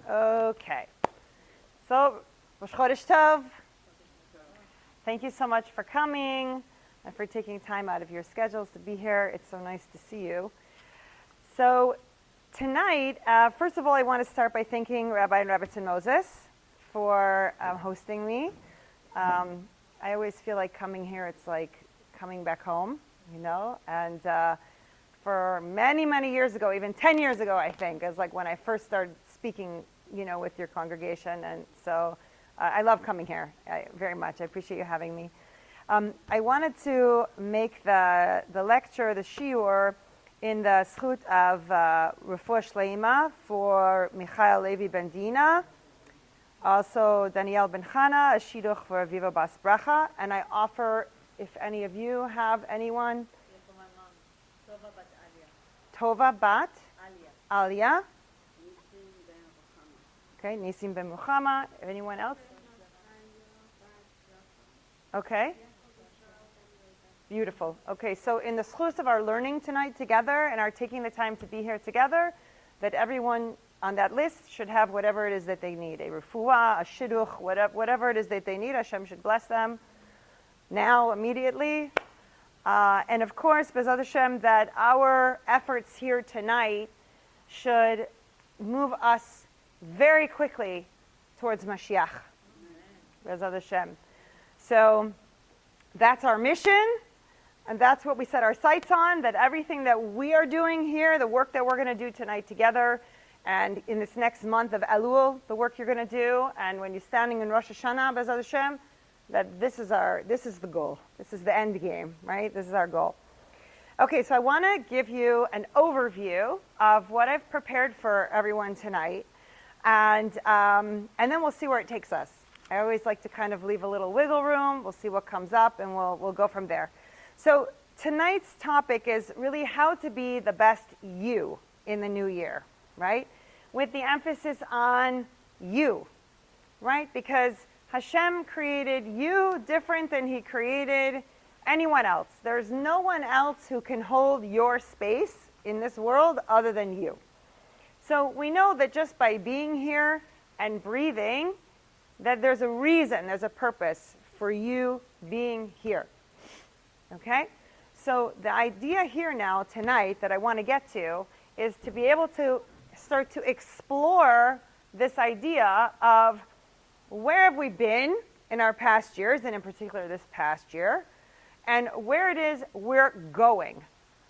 Okay. So, Rosh Chodesh Tov. Thank you so much for coming and for taking time out of your schedules to be here. It's so nice to see you. So, tonight, first of all, I want to start by thanking Rabbi and Rebbetzin Moses for hosting me. I always feel like coming here, it's like coming back home, you know, and for many, many years ago, even 10 years ago, I think, is like when I first started speaking, you know, with your congregation, and so I love coming here very much. I appreciate you having me. I wanted to make the lecture, the shiur, in the zchut of Refuah Shleima for Michael Levi Ben Dina, also Daniel Ben Chana, a shidduch for Viva Bas Bracha, and I offer, if any of you have anyone, Tova Bat Alia. Okay, Nisim Ben Muhammad. Anyone else? Okay. Beautiful. Okay, so in the zchus of our learning tonight together and our taking the time to be here together, that everyone on that list should have whatever it is that they need. A refuah, a shidduch, whatever it is that they need. Hashem should bless them now, immediately. And of course, B'ezrat Hashem, that our efforts here tonight should move us very quickly towards Mashiach. B'ezrat Hashem. So that's our mission, and that's what we set our sights on, that everything that we are doing here, the work that we're going to do tonight together, and in this next month of Elul, the work you're going to do, and when you're standing in Rosh Hashanah, B'ezrat Hashem, that this is the goal. This is the end game, right? This is our goal. Okay, so I want to give you an overview of what I've prepared for everyone tonight, and then we'll see where it takes us. I always like to kind of leave a little wiggle room. We'll see what comes up, and we'll go from there. So tonight's topic is really how to be the best you in the new year, right? With the emphasis on you, right? Because Hashem created you different than He created anyone else. There's no one else who can hold your space in this world other than you. So we know that just by being here and breathing, that there's a reason, there's a purpose for you being here. Okay? So the idea here now, tonight, that I want to get to, is to be able to start to explore this idea of where have we been in our past years, and in particular this past year, and where it is we're going,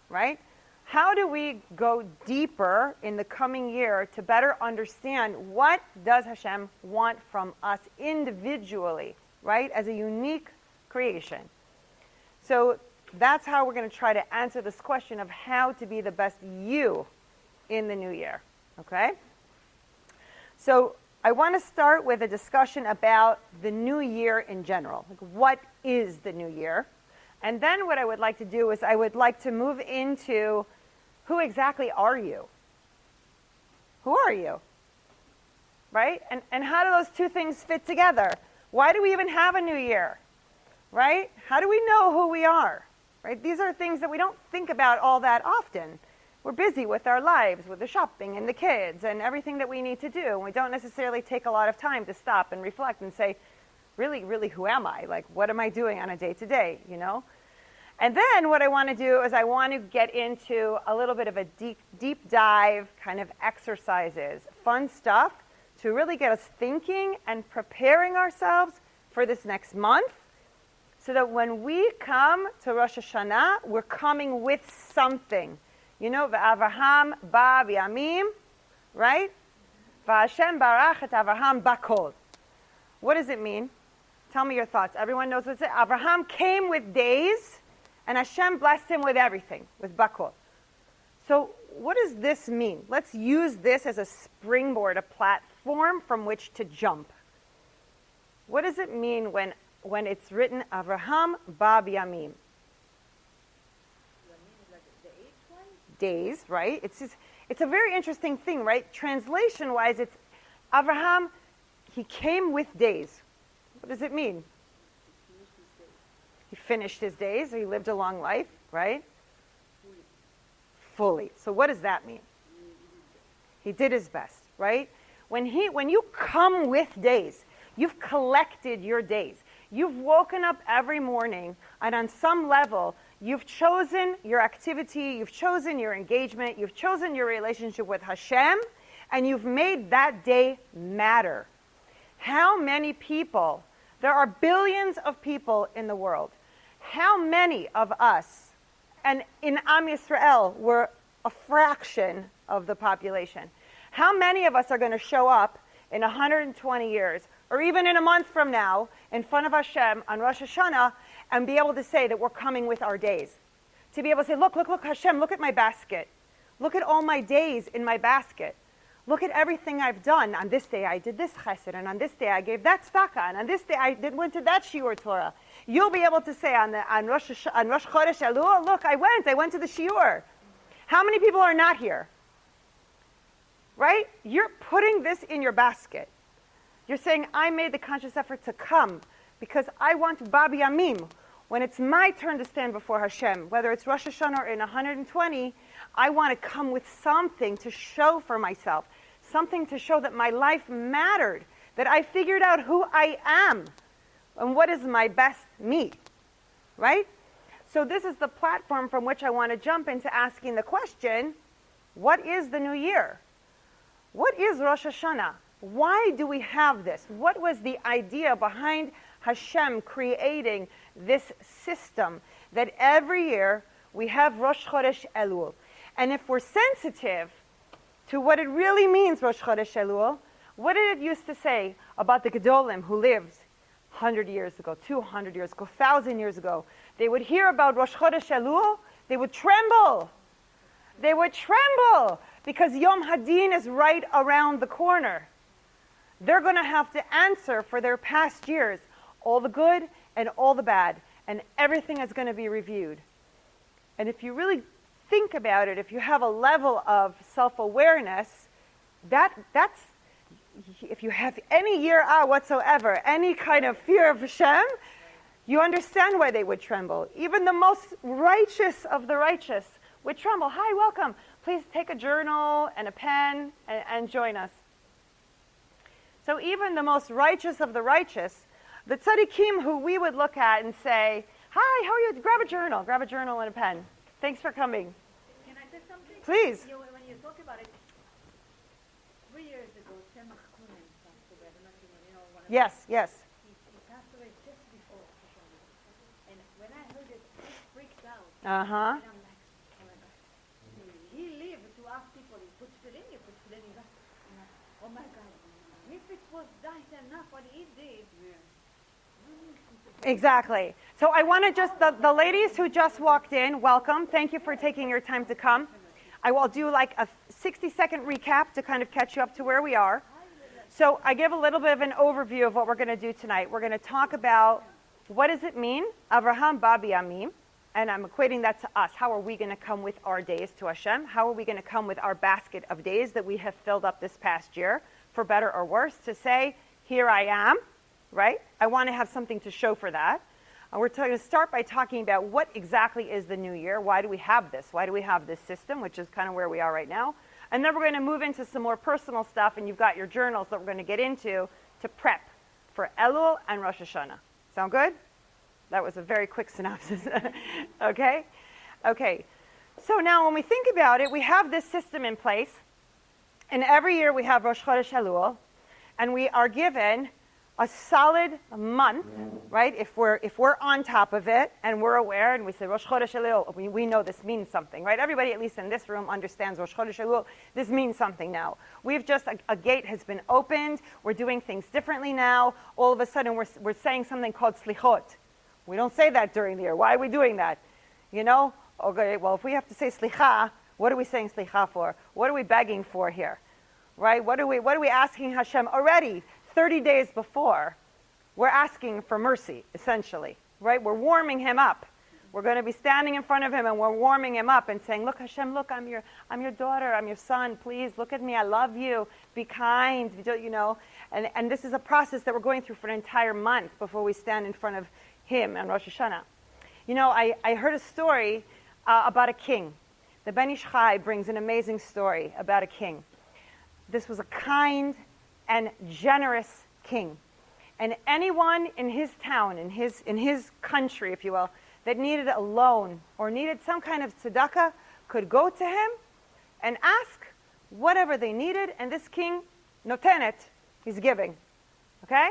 right? How do we go deeper in the coming year to better understand what does Hashem want from us individually, right, as a unique creation? So that's how we're going to try to answer this question of how to be the best you in the new year, okay? So I want to start with a discussion about the new year in general. Like, what is the new year? And then what I would like to do is I would like to move into who exactly are you? Who are you? Right? And how do those two things fit together? Why do we even have a new year? Right? How do we know who we are? Right? These are things that we don't think about all that often. We're busy with our lives, with the shopping and the kids and everything that we need to do. And we don't necessarily take a lot of time to stop and reflect and say, really, really, who am I? Like, what am I doing on a day-to-day, you know? And then what I want to do is I want to get into a little bit of a deep dive kind of exercises, fun stuff to really get us thinking and preparing ourselves for this next month so that when we come to Rosh Hashanah, we're coming with something. You know, V'Avraham ba b'yamim, right? V'Hashem barach et Avraham bakol. What does it mean? Tell me your thoughts. Everyone knows what it is. Avraham came with days, and Hashem blessed him with everything, with bakol. So what does this mean? Let's use this as a springboard, a platform from which to jump. What does it mean when it's written Avraham ba b'yamim? Days, right? It's a very interesting thing, right? Translation-wise, it's Avraham, he came with days. What does it mean? He finished his days. He lived a long life, right? Fully. So what does that mean? He did his best, right? When you come with days, you've collected your days. You've woken up every morning, and on some level, you've chosen your activity, you've chosen your engagement, you've chosen your relationship with Hashem, and you've made that day matter. How many people, there are billions of people in the world, how many of us, and in Am Yisrael, we're a fraction of the population, how many of us are going to show up in 120 years, or even in a month from now, in front of Hashem on Rosh Hashanah, and be able to say that we're coming with our days? To be able to say, look, Hashem, look at my basket. Look at all my days in my basket. Look at everything I've done. On this day I did this chesed, and on this day I gave that tzedakah, and on this day I went to that shiur Torah. You'll be able to say on Rosh Chodesh Elul, look, I went to the shiur. How many people are not here? Right? You're putting this in your basket. You're saying, I made the conscious effort to come because I want Babi Yamim. When it's my turn to stand before Hashem, whether it's Rosh Hashanah or in 120, I want to come with something to show for myself, something to show that my life mattered, that I figured out who I am and what is my best me, right? So this is the platform from which I want to jump into asking the question, what is the new year? What is Rosh Hashanah? Why do we have this? What was the idea behind Hashem creating this system that every year we have Rosh Chodesh Elul? And if we're sensitive to what it really means, Rosh Chodesh Elul, what did it used to say about the Gedolim who lived 100 years ago, 200 years ago, 1,000 years ago? They would hear about Rosh Chodesh Elul, they would tremble. They would tremble because Yom Hadin is right around the corner. They're going to have to answer for their past years, all the good and all the bad, and everything is going to be reviewed. And if you really think about it, if you have a level of self-awareness, that's, if you have any yirah whatsoever, any kind of fear of Hashem, you understand why they would tremble. Even the most righteous of the righteous would tremble. Hi, welcome. Please take a journal and a pen and join us. So even the most righteous of the righteous, the tzaddikim who we would look at and say, hi, how are you? Grab a journal and a pen. Thanks for coming. Can I say something? Please. When you talk about it, 3 years ago, Tzemach Kunen passed away. I don't know if you know one of Yes. He passed away just before Hashanah. And when I heard it, I freaked out. Uh-huh. And I'm like, oh my God. He lived to ask people, he puts it in, I'm like, oh my God. If it was that enough what he did. Exactly. So I want to just, the ladies who just walked in, welcome. Thank you for taking your time to come. I will do like a 60-second recap to kind of catch you up to where we are. So I give a little bit of an overview of what we're going to do tonight. We're going to talk about what does it mean, Avraham Babi Amim, and I'm equating that to us. How are we going to come with our days to Hashem? How are we going to come with our basket of days that we have filled up this past year, for better or worse, to say, here I am, right? I want to have something to show for that. We're going to start by talking about what exactly is the new year. Why do we have this? Why do we have this system, which is kind of where we are right now? And then we're going to move into some more personal stuff, and you've got your journals that we're going to get into to prep for Elul and Rosh Hashanah. Sound good? That was a very quick synopsis. Okay? Okay. So now when we think about it, we have this system in place, and every year we have Rosh Chodesh Elul, and we are given a solid month, right? If we're on top of it and we're aware and we say Rosh Chodesh Elul, we know this means something, right? Everybody, at least in this room, understands Rosh Chodesh Elul. This means something now. We've just, a gate has been opened. We're doing things differently now. All of a sudden, we're saying something called slichot. We don't say that during the year. Why are we doing that? You know? Okay, well, if we have to say slicha, what are we saying slicha for? What are we begging for here? Right? What are we asking Hashem already? 30 days before, we're asking for mercy, essentially, right? We're warming him up. We're going to be standing in front of him and we're warming him up and saying, look, Hashem, look, I'm your daughter, I'm your son, please, look at me, I love you, be kind, you know. And this is a process that we're going through for an entire month before we stand in front of him on Rosh Hashanah. You know, I heard a story about a king. The Ben Ish Chai brings an amazing story about a king. This was a kind, and generous king. And anyone in his town, in his country, if you will, that needed a loan or needed some kind of tzedakah could go to him and ask whatever they needed, and this king, notenet, he's giving. Okay?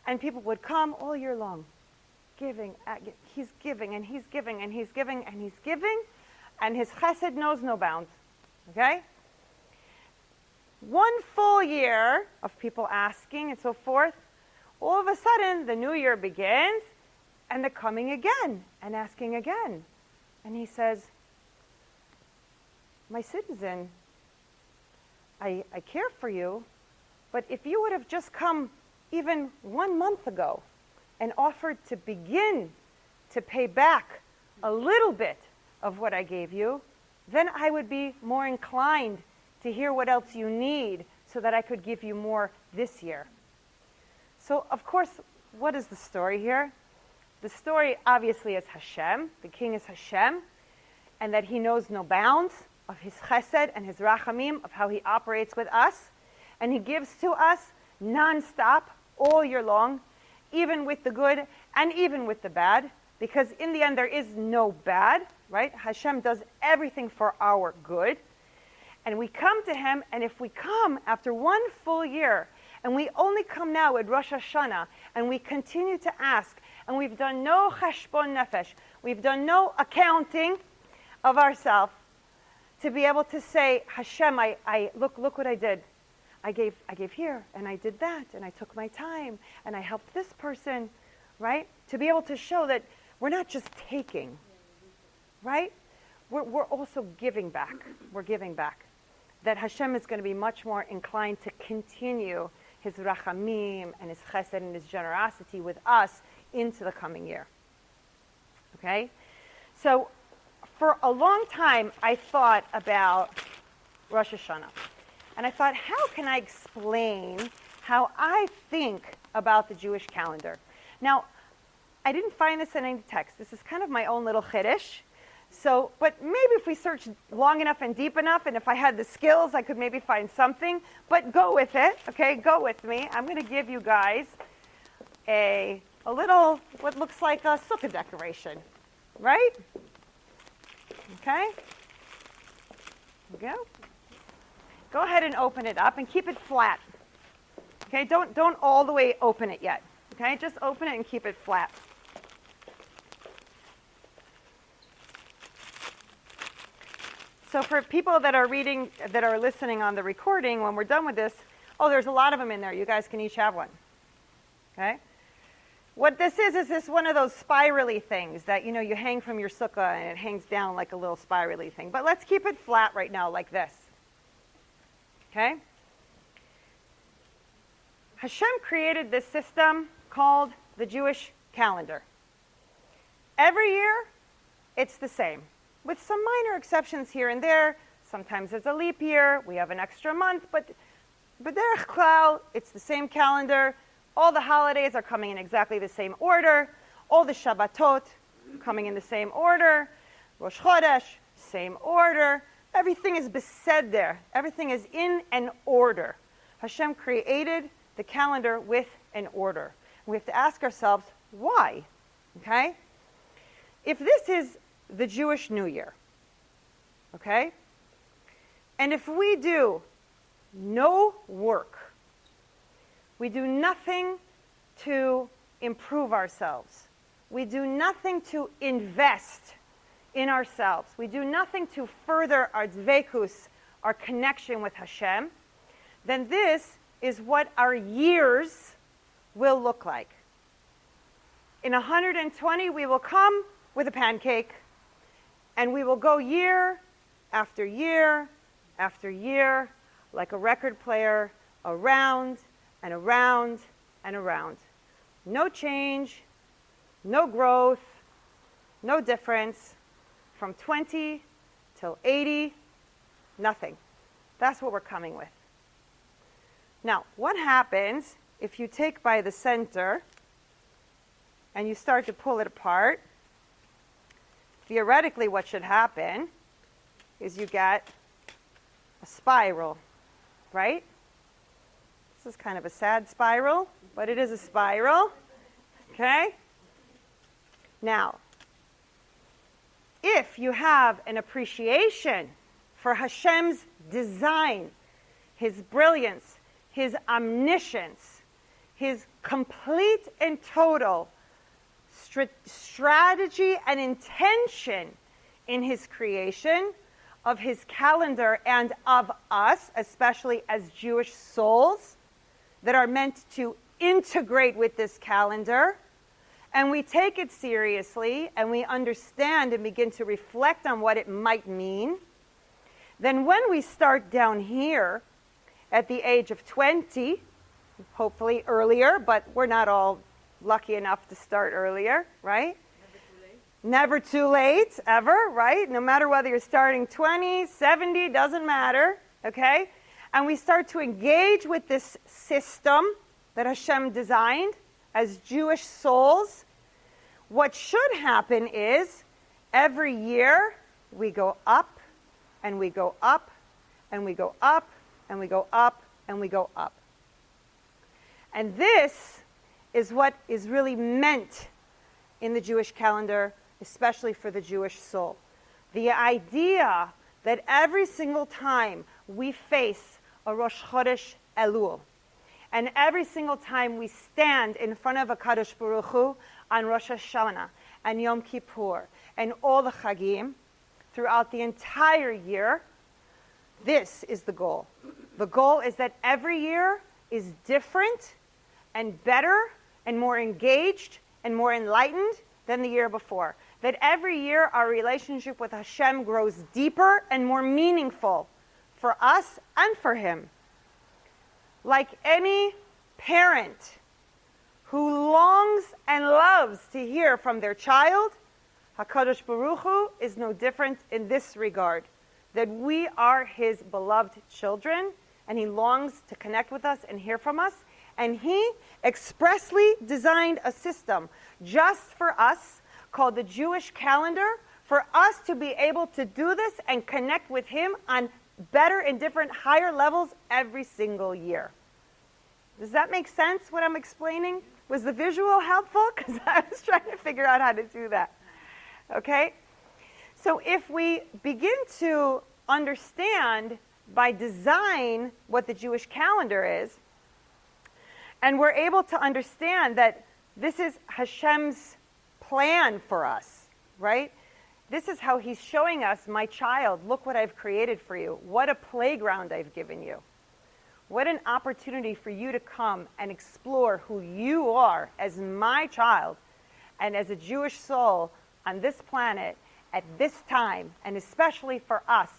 And people would come all year long, giving. He's giving, and he's giving, and he's giving, and he's giving, and his chesed knows no bounds. Okay? One full year of people asking and so forth, all of a sudden, the new year begins, and they're coming again and asking again. And he says, my citizen, I care for you, but if you would have just come even 1 month ago and offered to begin to pay back a little bit of what I gave you, then I would be more inclined to hear what else you need so that I could give you more this year. So, of course, what is the story here? The story, obviously, is Hashem. The king is Hashem, and that he knows no bounds of his chesed and his rachamim, of how he operates with us. And he gives to us nonstop, all year long, even with the good and even with the bad, because in the end, there is no bad, right? Hashem does everything for our good. And we come to him, and if we come after 1 full year, and we only come now at Rosh Hashanah, and we continue to ask, and we've done no cheshbon nefesh, we've done no accounting of ourselves, to be able to say, Hashem, I look what I did. I gave here, and I did that, and I took my time, and I helped this person, right? To be able to show that we're not just taking, right? We're also giving back. We're giving back. That Hashem is going to be much more inclined to continue his rachamim and his chesed and his generosity with us into the coming year. Okay? So, for a long time, I thought about Rosh Hashanah. And I thought, how can I explain how I think about the Jewish calendar? Now, I didn't find this in any text. This is kind of my own little chiddush. So, but maybe if we search long enough and deep enough, and if I had the skills, I could maybe find something. But go with it, okay? Go with me. I'm going to give you guys a little, what looks like a sukkah decoration, right? Okay? Here we go. Go ahead and open it up and keep it flat. Okay? Don't all the way open it yet. Okay? Just open it and keep it flat. So for people that are reading, that are listening on the recording, when we're done with this, there's a lot of them in there. You guys can each have one. Okay? What this is this one of those spirally things that, you hang from your sukkah and it hangs down like a little spirally thing. But let's keep it flat right now like this. Okay? Hashem created this system called the Jewish calendar. Every year, it's the same, with some minor exceptions here and there. Sometimes it's a leap year, we have an extra month, but derech klal, it's the same calendar. All the holidays are coming in exactly the same order. All the Shabbatot coming in the same order. Rosh Chodesh, same order. Everything is beseder. Everything is in an order. Hashem created the calendar with an order. We have to ask ourselves, why? Okay? If this is the Jewish New Year, okay? And if we do no work, we do nothing to improve ourselves, we do nothing to invest in ourselves, we do nothing to further our dveikus, our connection with Hashem, then this is what our years will look like. In 120, we will come with a pancake, and we will go year after year after year, like a record player, around and around and around. No change, no growth, no difference. From 20 till 80, nothing. That's what we're coming with. Now, what happens if you take by the center and you start to pull it apart? Theoretically, what should happen is you get a spiral, right? This is kind of a sad spiral, but it is a spiral. Okay? Now, if you have an appreciation for Hashem's design, His brilliance, His omniscience, His complete and total strategy and intention in His creation, of His calendar, and of us, especially as Jewish souls that are meant to integrate with this calendar, and we take it seriously, and we understand and begin to reflect on what it might mean, then when we start down here at the age of 20, hopefully earlier, but we're not all lucky enough to start earlier, right? Never too late, ever, right? No matter whether you're starting 20, 70, doesn't matter, okay? And we start to engage with this system that Hashem designed as Jewish souls. What should happen is every year we go up, and we go up, and we go up, and we go up, and we go up. And this is what is really meant in the Jewish calendar, especially for the Jewish soul. The idea that every single time we face a Rosh Chodesh Elul, and every single time we stand in front of a Kadosh Baruch Hu on Rosh Hashanah and Yom Kippur and all the Chagim throughout the entire year, this is the goal. The goal is that every year is different and better and more engaged and more enlightened than the year before. That every year our relationship with Hashem grows deeper and more meaningful for us and for Him. Like any parent who longs and loves to hear from their child, HaKadosh Baruch Hu is no different in this regard. That we are His beloved children, and He longs to connect with us and hear from us. And He expressly designed a system just for us called the Jewish calendar, for us to be able to do this and connect with Him on better and different, higher levels every single year. Does that make sense, what I'm explaining? Was the visual helpful? Because I was trying to figure out how to do that. Okay? So if we begin to understand by design what the Jewish calendar is, and we're able to understand that this is Hashem's plan for us, right? This is how He's showing us, my child, look what I've created for you. What a playground I've given you. What an opportunity for you to come and explore who you are as my child and as a Jewish soul on this planet at this time, and especially for us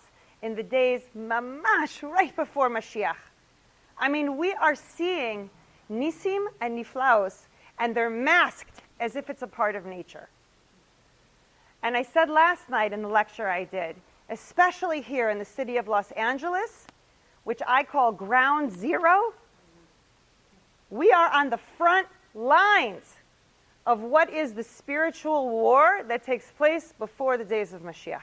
in the days mamash right before Mashiach. I mean, we are seeing Nisim and Niflaos, and they're masked as if it's a part of nature. And I said last night in the lecture I did, especially here in the city of Los Angeles, which I call ground zero, we are on the front lines of what is the spiritual war that takes place before the days of Mashiach.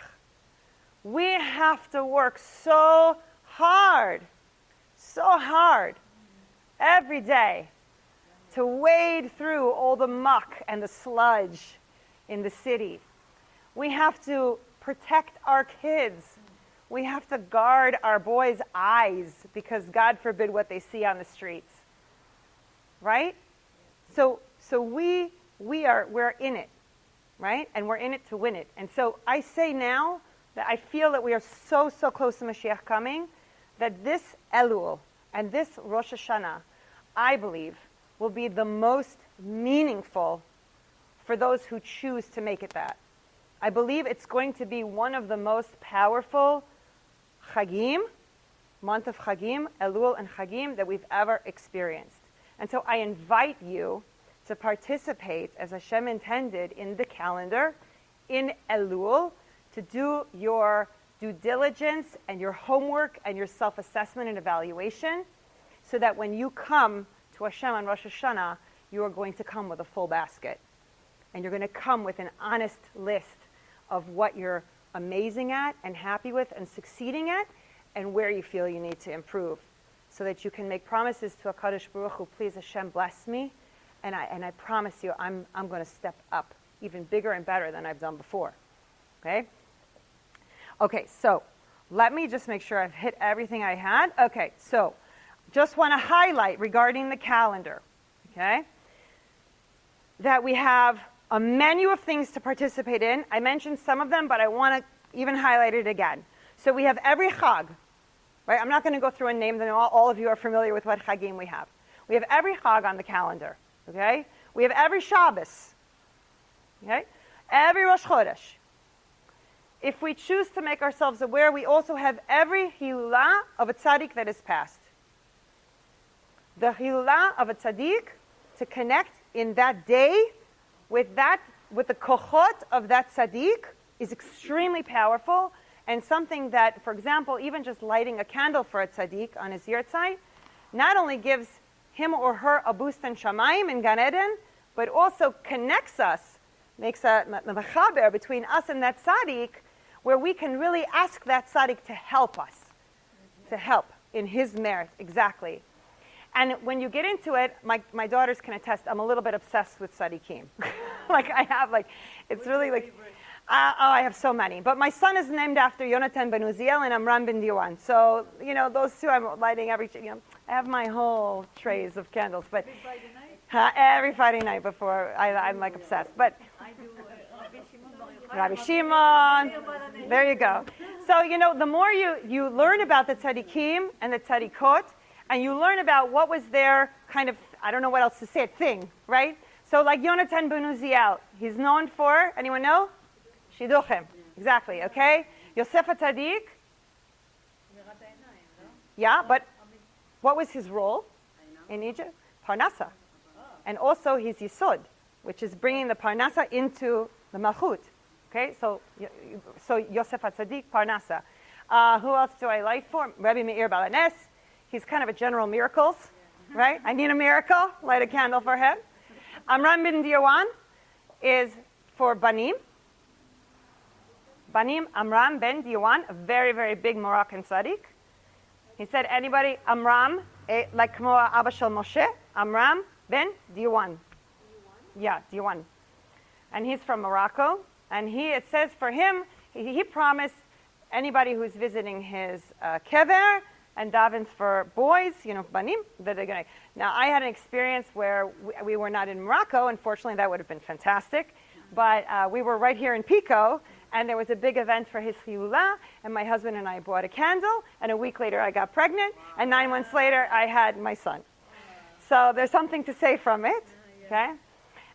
We have to work so hard every day to wade through all the muck and the sludge in the city. We have to protect our kids. We have to guard our boys' eyes because God forbid what they see on the streets. Right? So we're in it, right? And we're in it to win it. And so I say now that I feel that we are so close to Mashiach coming that this Elul and this Rosh Hashanah, I believe, will be the most meaningful for those who choose to make it that. I believe it's going to be one of the most powerful Chagim, month of Chagim, Elul and Chagim, that we've ever experienced. And so I invite you to participate, as Hashem intended, in the calendar, in Elul, to do your due diligence and your homework and your self-assessment and evaluation, so that when you come to Hashem on Rosh Hashanah, you are going to come with a full basket. And you're going to come with an honest list of what you're amazing at and happy with and succeeding at, and where you feel you need to improve. so that you can make promises to HaKadosh Baruch Hu, please Hashem, bless me, and I promise you I'm going to step up even bigger and better than I've done before. Okay? Okay, so let me just make sure I've hit everything I had. Okay, so just want to highlight regarding the calendar, okay, that we have a menu of things to participate in. I mentioned some of them, but I want to even highlight it again. So we have every Chag, right? I'm not going to go through and name them. All of you are familiar with what Chagim we have. We have every Chag on the calendar, okay? We have every Shabbos, okay? Every Rosh Chodesh. If we choose to make ourselves aware, we also have every Hilulah of a tzaddik that is passed. The Hilulah of a tzaddik, to connect in that day with the kochot of that tzaddik, is extremely powerful, and something that, for example, even just lighting a candle for a tzaddik on his yahrzeit, not only gives him or her a boost in Shamayim in Gan Eden, but also connects us, makes a mechaber between us and that tzaddik, where we can really ask that tzaddik to help us, to help in his merit, exactly. And when you get into it, my daughters can attest, I'm a little bit obsessed with tzaddikim. It's really like, I have so many. But my son is named after Yonatan ben Uziel and Amram ben Diwan. So, those two I'm lighting every, I have my whole trays of candles. But Every Friday night? every Friday night before, I'm like obsessed. But I do Rabbi Shimon, there you go. So, the more you learn about the tzaddikim and the tzaddikot, and you learn about what was their kind of, I don't know what else to say, thing, right? So like Yonatan ben Uziel, he's known for, anyone know? Shidduchim, exactly, okay? Yosef HaTzadik, yeah, but what was his role in Egypt? Parnasa. And also his Yisod, which is bringing the Parnasa into the Malchut. Okay, so Yosef HaTzadik, Parnasa. Who else do I light for? Rabbi Meir Balanes. He's kind of a general miracles, right? I need a miracle, light a candle for him. Amram bin Diwan is for Banim. Banim, Amram ben Diwan, a very, very big Moroccan tzaddik. He said, anybody, Amram, like Kmo Abba Shel Moshe, Amram ben Diwan. Yeah, Diwan. And he's from Morocco. And it says for him, he promised anybody who's visiting his kever and davens for boys, banim, that they're going to. Now, I had an experience where we were not in Morocco. Unfortunately, that would have been fantastic. But we were right here in Pico, and there was a big event for his chiyulah, and my husband and I bought a candle, and a week later I got pregnant, and 9 months later I had my son. So there's something to say from it, okay?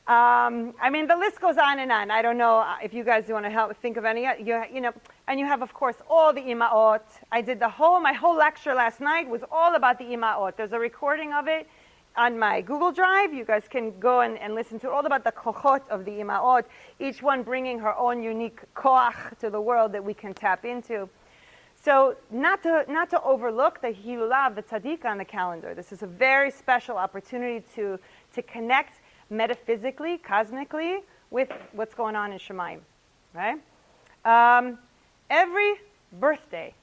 The list goes on and on. I don't know if you guys want to help think of any, and you have, of course, all the imaot. I did my whole lecture last night was all about the imaot. There's a recording of it on my Google Drive. You guys can go and listen to it, all about the kochot of the imaot, each one bringing her own unique koach to the world that we can tap into. So not to overlook the hilulah of the tzaddik on the calendar. This is a very special opportunity to connect metaphysically, cosmically, with what's going on in Shemaim, right? Every birthday,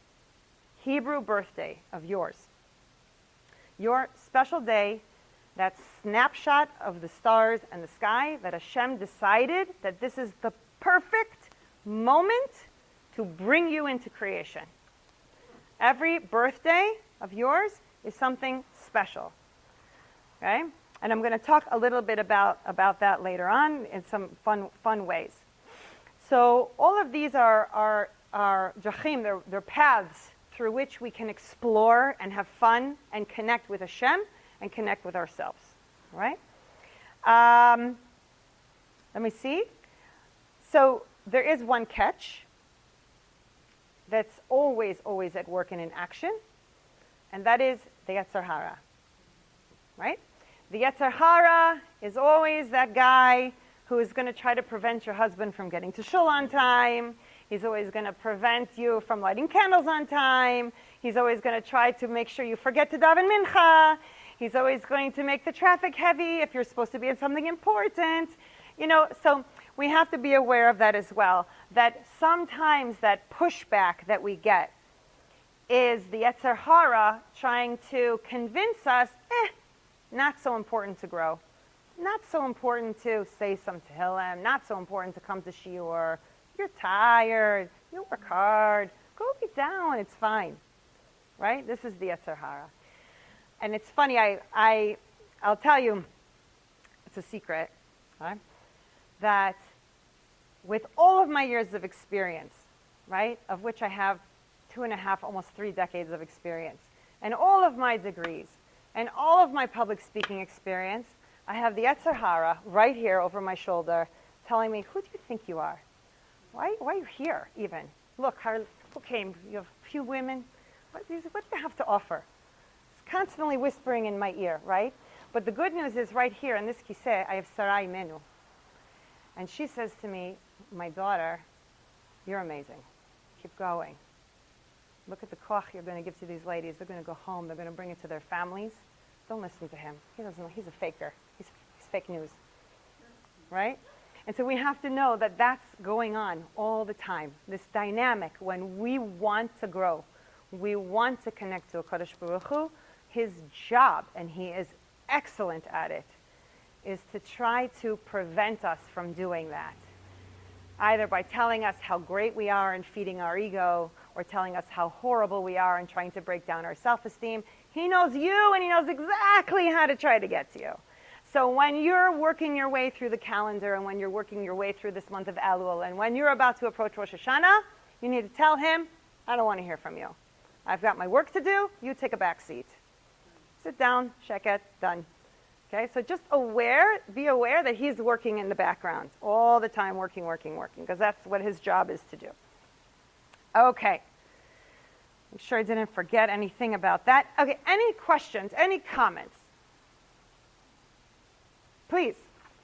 Hebrew birthday of yours, your special day, that snapshot of the stars and the sky, that Hashem decided that this is the perfect moment to bring you into creation. Every birthday of yours is something special, okay? And I'm going to talk a little bit about that later on in some fun ways. So all of these are drachim, they're paths through which we can explore and have fun and connect with Hashem and connect with ourselves. All right? Let me see. So there is one catch that's always at work and in action, and that is the Yetzer Hara. Right? The Yetzer Hara is always that guy who is going to try to prevent your husband from getting to shul on time. He's always going to prevent you from lighting candles on time. He's always going to try to make sure you forget to daven mincha. He's always going to make the traffic heavy if you're supposed to be in something important. So we have to be aware of that as well, that sometimes that pushback that we get is the Yetzer Hara trying to convince us, not so important to grow. Not so important to say some Tehillim. Not so important to come to Shiur. You're tired. You work hard. Go be down. It's fine. Right? This is the Yetzer Hara. And it's funny, I'll tell you, it's a secret, right? That with all of my years of experience, right, of which I have 2.5, almost 3 decades of experience, and all of my degrees, and all of my public speaking experience, I have the Yetzer Hara right here over my shoulder telling me, who do you think you are? Why are you here even? Look, who came? You have a few women. What do you have to offer? It's constantly whispering in my ear, right? But the good news is right here in this kiseh, I have Sarai Menu. And she says to me, my daughter, you're amazing. Keep going. Look at the koach you're going to give to these ladies. They're going to go home. They're going to bring it to their families. Don't listen to him. He doesn't know. He's a faker. He's fake news. Right? And so we have to know that that's going on all the time. This dynamic when we want to grow. We want to connect to a Chodesh Baruch Hu. His job, and he is excellent at it, is to try to prevent us from doing that. Either by telling us how great we are and feeding our ego, or telling us how horrible we are and trying to break down our self-esteem. He knows you, and he knows exactly how to try to get to you. So when you're working your way through the calendar, and when you're working your way through this month of Elul, and when you're about to approach Rosh Hashanah, you need to tell him, I don't want to hear from you. I've got my work to do. You take a back seat. Sit down, sheket, done. Okay, so just be aware that he's working in the background all the time, working, because that's what his job is to do. Okay. I'm sure I didn't forget anything about that. Okay, any questions, any comments? Please,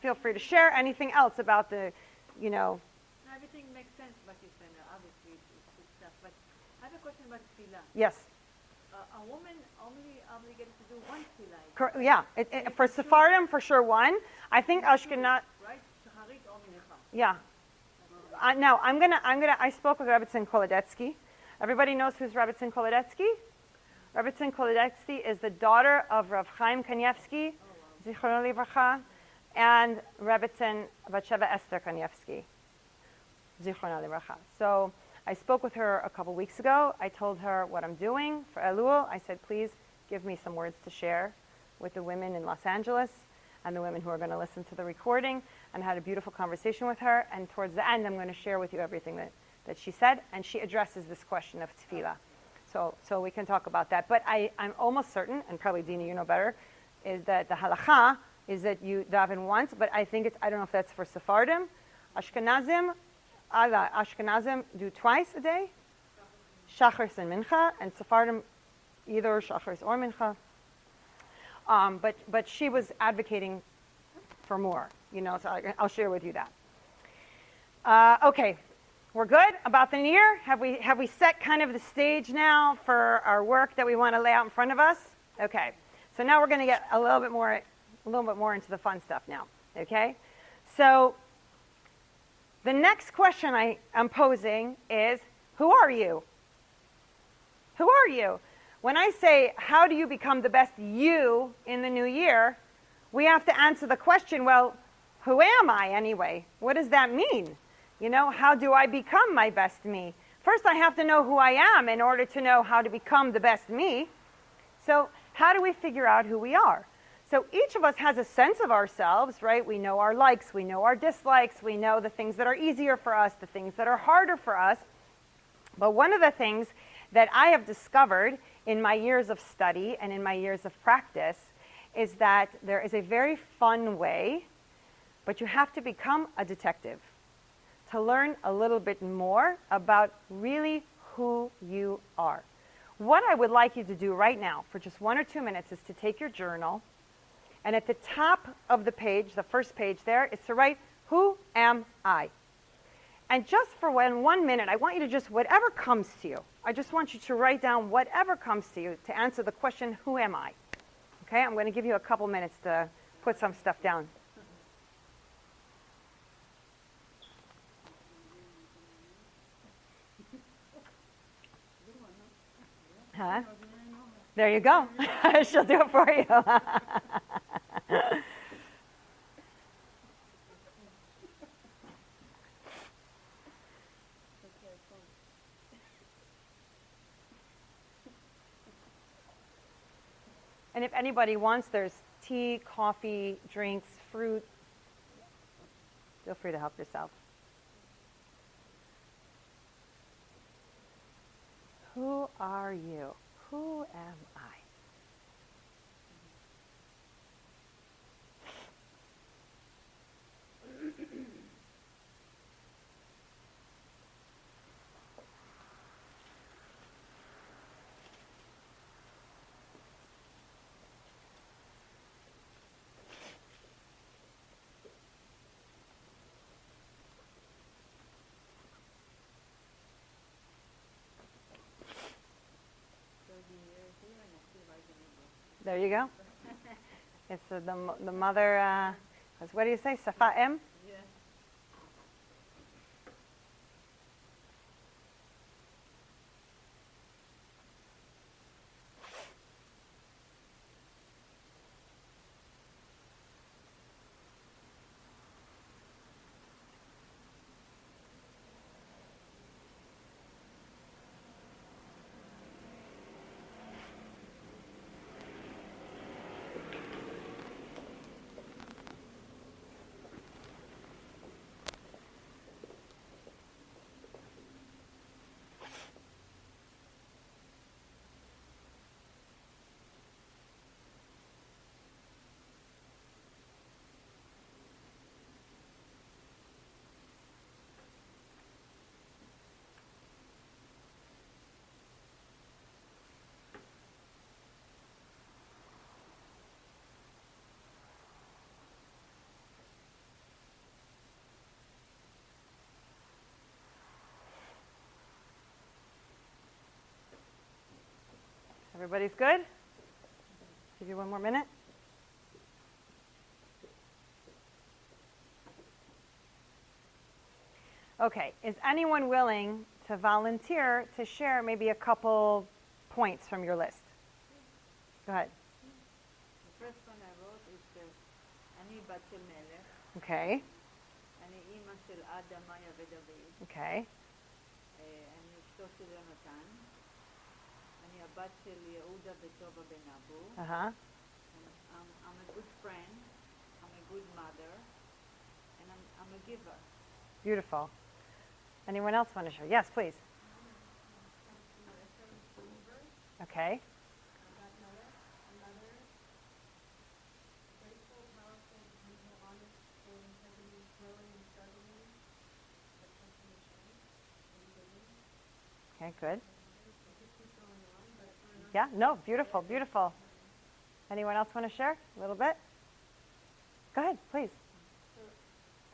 feel free to share anything else about the, Everything makes sense, but it's obviously it's good stuff. But I have a question about tefillah. Yes. A woman only obligated to do one tefillah. Yeah, for Sephardim, for sure one. I think Ashkenaz. Right? Shacharit or mincha. Yeah. Now, I spoke with Rebbetzin Kolodetsky. Everybody knows who's Rebbetzin Kolodetsky? Rebbetzin Kolodetsky is the daughter of Rav Chaim Kanievsky, Zichrono Livracha, and Rebbetzin Batsheva Esther Kanievsky, Zichrono Livracha. So I spoke with her a couple weeks ago. I told her what I'm doing for Elul. I said, please give me some words to share with the women in Los Angeles and the women who are going to listen to the recording, and had a beautiful conversation with her. And towards the end, I'm going to share with you everything that she said. And she addresses this question of tefillah. So we can talk about that. But I'm almost certain, and probably Dina, you know better, is that the halacha is that you daven once. But I think I don't know if that's for Sephardim. Ashkenazim do twice a day, Shacharis and Mincha, and Sephardim either Shacharis or Mincha. But she was advocating for more, so I'll share with you that. Okay, we're good about the new year? Have we set kind of the stage now for our work that we want to lay out in front of us? Okay, so now we're going to get a little bit more into the fun stuff now, okay? So the next question I am posing is, who are you? Who are you? When I say, how do you become the best you in the new year, we have to answer the question, well, who am I anyway? What does that mean? How do I become my best me? First, I have to know who I am in order to know how to become the best me. So how do we figure out who we are? So each of us has a sense of ourselves, right? We know our likes, we know our dislikes, we know the things that are easier for us, the things that are harder for us. But one of the things that I have discovered in my years of study and in my years of practice is that there is a very fun way, but you have to become a detective to learn a little bit more about really who you are. What I would like you to do right now for just 1 or 2 minutes is to take your journal, and at the top of the page, the first page there, is to write, who am I? And just for 1 minute, I want you to just, whatever comes to you, I just want you to write down whatever comes to you to answer the question, who am I? Okay, I'm going to give you a couple minutes to put some stuff down. Huh? There you go. She'll do it for you. And if anybody wants, there's tea, coffee, drinks, fruit. Feel free to help yourself. Who are you? Who am I? There you go. It's the mother, what do you say, Safa'im? Yeah. Everybody's good? Give you one more minute. Okay, is anyone willing to volunteer to share maybe a couple points from your list? Go ahead. The first one I wrote is אני בת של מלך, Okay, אני אימא של עדה, מאיה ודוד, okay, אני אשתו של יונתן, אני הבת של יהודה וטובה בן אבו, uh-huh. I'm a good friend, I'm a good mother, and I'm a giver. Beautiful. Anyone else want to share? Yes, please. Okay. Okay, good. Yeah, no, beautiful, beautiful. Anyone else want to share a little bit? Go ahead, please. So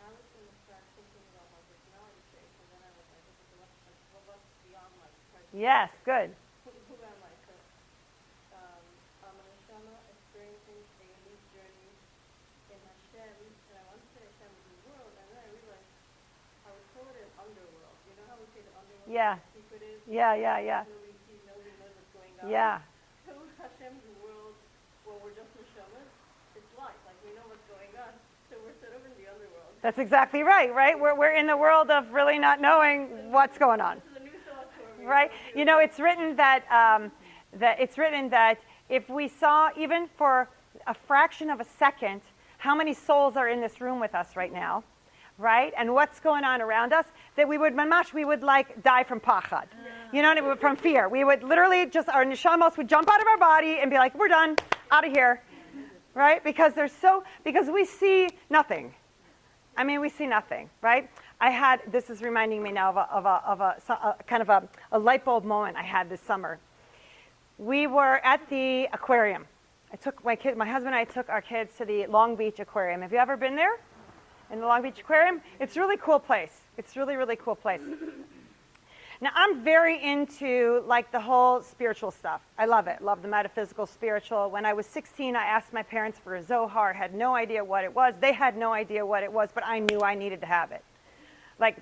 I was going to start thinking about my personality traits, and then I was like, okay, so what's beyond my personality? Yes, good. Who am I? So I'm an Neshama experiencing a unique journey in Hashem, and I want to say Hashem is the world, and then I realized I was told it underworld. You know how we say the underworld Yeah. is secretive? Yeah. Nobody sees, nobody knows what's going on. Yeah. So Hashem's world, when we're just Neshamas, it's light, like we know what's going on. So we're sort of in the underworld. That's exactly right? We're in the world of really not knowing what's going on. This is a new thought for me. Right? You know, it's written that if we saw even for a fraction of a second how many souls are in this room with us right now, right? And what's going on around us, that we would like die from pachad. You know, from fear. We would literally just, our neshamos would jump out of our body and be like, we're done, out of here. Right? Because we see nothing. I mean, we see nothing, right? This is reminding me now of a kind of a light bulb moment I had this summer. We were at the aquarium. I took my husband and I took our kids to the Long Beach Aquarium. Have you ever been there? In the Long Beach Aquarium? It's a really cool place. It's really, really cool place. Now, I'm very into like the whole spiritual stuff. I love it. Love the metaphysical, spiritual. When I was 16, I asked my parents for a Zohar. Had no idea what it was. They had no idea what it was, but I knew I needed to have it. Like,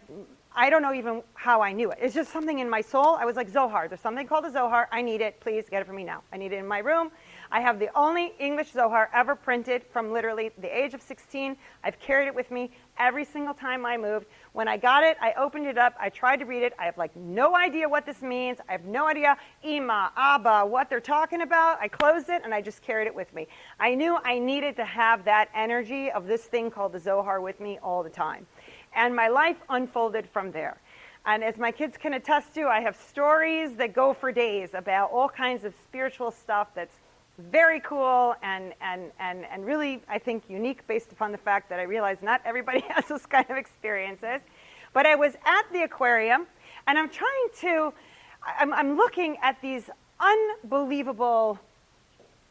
I don't know even how I knew it. It's just something in my soul. I was like, Zohar, there's something called a Zohar. I need it. Please get it for me now. I need it in my room. I have the only English Zohar ever printed from literally the age of 16. I've carried it with me every single time I moved. When I got it, I opened it up. I tried to read it. I have like no idea what this means. I have no idea, Ima, Abba, what they're talking about. I closed it and I just carried it with me. I knew I needed to have that energy of this thing called the Zohar with me all the time. And my life unfolded from there. And as my kids can attest to, I have stories that go for days about all kinds of spiritual stuff that's very cool and really, I think, unique based upon the fact that I realize not everybody has those kind of experiences. But I was at the aquarium, and I'm looking at these unbelievable,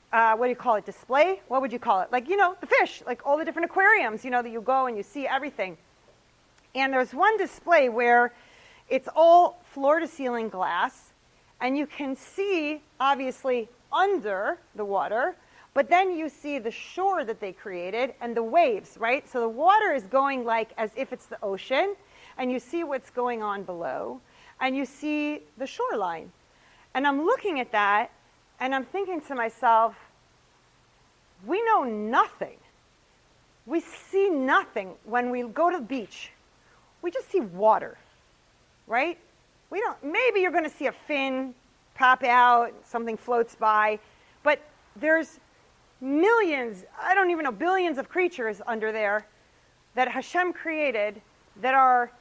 what do you call it, display? What would you call it? Like, the fish, like all the different aquariums, that you go and you see everything. And there's one display where it's all floor-to-ceiling glass, and you can see, obviously, under the water, but then you see the shore that they created and the waves, right? So the water is going like as if it's the ocean, and you see what's going on below, and you see the shoreline. And I'm looking at that, and I'm thinking to myself, we know nothing. We see nothing when we go to the beach. We just see water, right? Maybe you're going to see a fin pop out, something floats by, but there's millions, I don't even know, billions of creatures under there that Hashem created that are,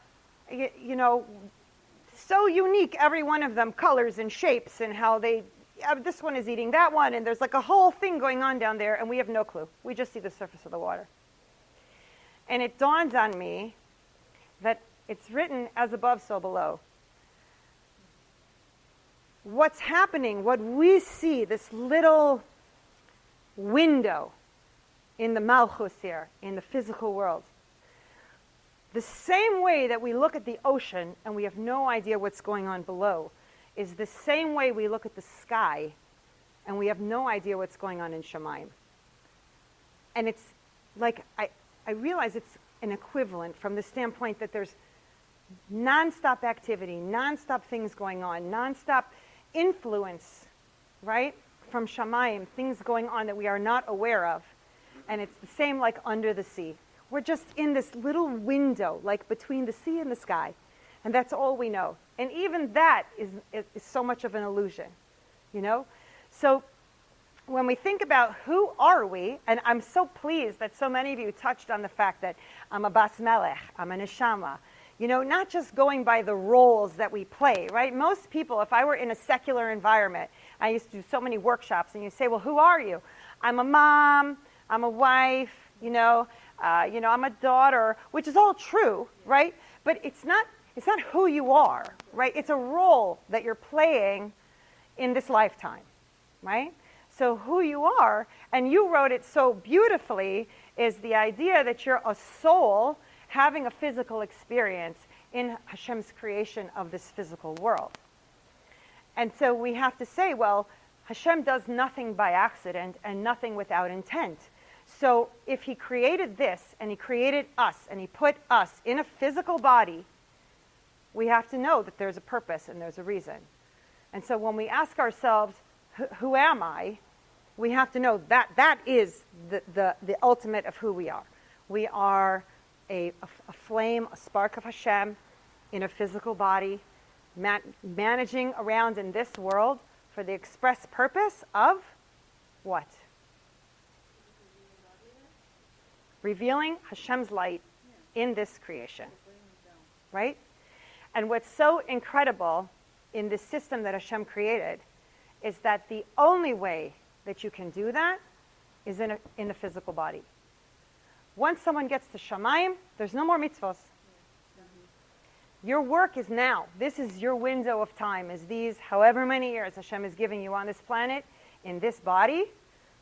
so unique, every one of them, colors and shapes and how this one is eating that one, and there's like a whole thing going on down there, and we have no clue. We just see the surface of the water. And it dawned on me that it's written as above, so below. What's happening, what we see, this little window in the Malchus here, in the physical world, the same way that we look at the ocean and we have no idea what's going on below, is the same way we look at the sky and we have no idea what's going on in Shamayim. And it's like, I realize it's an equivalent from the standpoint that there's nonstop activity, nonstop things going on, nonstop influence, right, from Shamayim, things going on that we are not aware of. And it's the same like under the sea. We're just in this little window, like between the sea and the sky. And that's all we know. And even that is so much of an illusion, So when we think about who are we, and I'm so pleased that so many of you touched on the fact that I'm a bas melech, I'm a neshama, not just going by the roles that we play, right? Most people, if I were in a secular environment, I used to do so many workshops, and you say, well, who are you? I'm a mom, I'm a wife, I'm a daughter, which is all true, right? But it's not who you are, right? It's a role that you're playing in this lifetime, right? So who you are, and you wrote it so beautifully, is the idea that you're a soul having a physical experience in Hashem's creation of this physical world. And so we have to say, well, Hashem does nothing by accident and nothing without intent. So if he created this, and he created us, and he put us in a physical body, we have to know that there's a purpose and there's a reason. And so when we ask ourselves, who am I? We have to know that that is the ultimate of who we are. We are a flame, a spark of Hashem in a physical body, managing around in this world for the express purpose of what? Revealing Hashem's light in this creation, right? And what's so incredible in this system that Hashem created is that the only way that you can do that is in a physical body. Once someone gets to Shamayim, there's no more mitzvos. Your work is now. This is your window of time, is these however many years Hashem is giving you on this planet, in this body,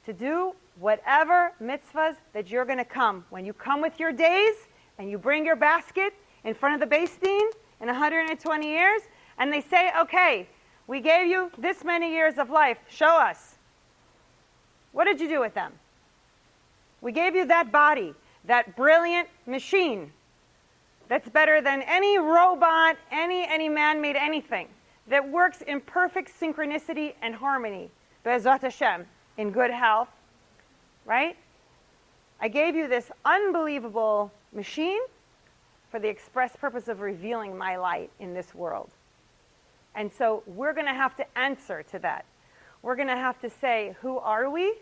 to do whatever mitzvahs that you're going to come. When you come with your days, and you bring your basket in front of the Beis Din in 120 years, and they say, okay, we gave you this many years of life, show us. What did you do with them? We gave you that body, that brilliant machine. that's better than any robot, any man-made anything, that works in perfect synchronicity and harmony, Be'ezrat Hashem, in good health, right? I gave you this unbelievable machine for the express purpose of revealing my light in this world. And so we're going to have to answer to that. We're going to have to say, who are we?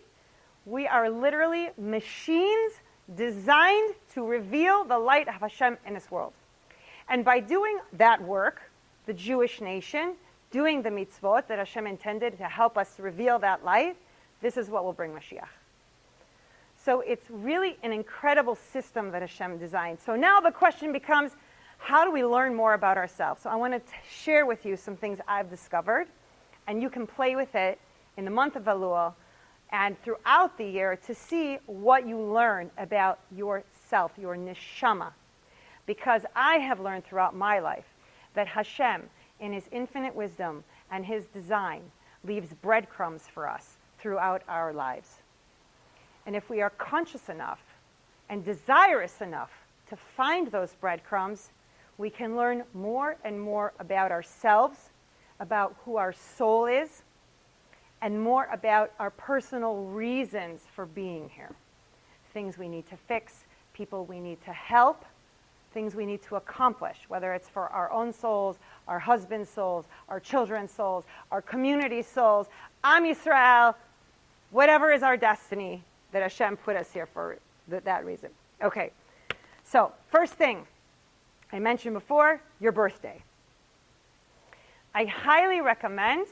We are literally machines designed to reveal the light of Hashem in this world. And by doing that work, the Jewish nation, doing the mitzvot that Hashem intended to help us reveal that light, this is what will bring Mashiach. So it's really an incredible system that Hashem designed. So now the question becomes, how do we learn more about ourselves? So I want to share with you some things I've discovered, and you can play with it in the month of Elul and throughout the year to see what you learn about yourself, your neshama. Because I have learned throughout my life that Hashem, in His infinite wisdom and His design, leaves breadcrumbs for us throughout our lives. And if we are conscious enough and desirous enough to find those breadcrumbs, we can learn more and more about ourselves, about who our soul is, and more about our personal reasons for being here. Things we need to fix, people we need to help, things we need to accomplish, whether it's for our own souls, our husband's souls, our children's souls, our community souls, Am Yisrael, whatever is our destiny that Hashem put us here for that reason. Okay, so first thing, I mentioned before, your birthday. I highly recommend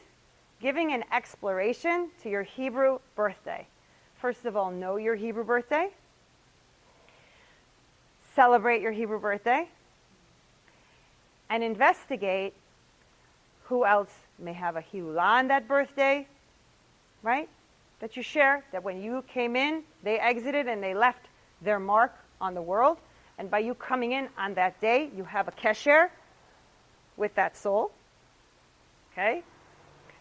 giving an exploration to your Hebrew birthday. First of all, know your Hebrew birthday. Celebrate your Hebrew birthday. And investigate who else may have a Hilula on that birthday, right? That you share, that when you came in, they exited and they left their mark on the world. And by you coming in on that day, you have a kesher with that soul. Okay?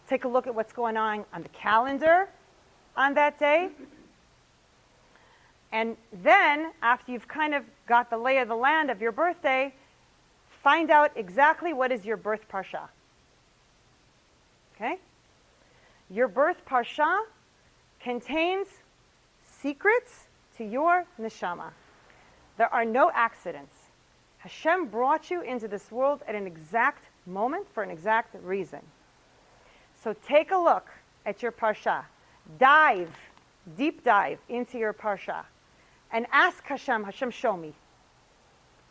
Take a look at what's going on the calendar on that day. And then, after you've kind of got the lay of the land of your birthday, find out exactly what is your birth parsha. Okay? Your birth parsha contains secrets to your neshama. There are no accidents. Hashem brought you into this world at an exact moment for an exact reason. So take a look at your parsha. Deep dive into your parsha. And ask Hashem, show me.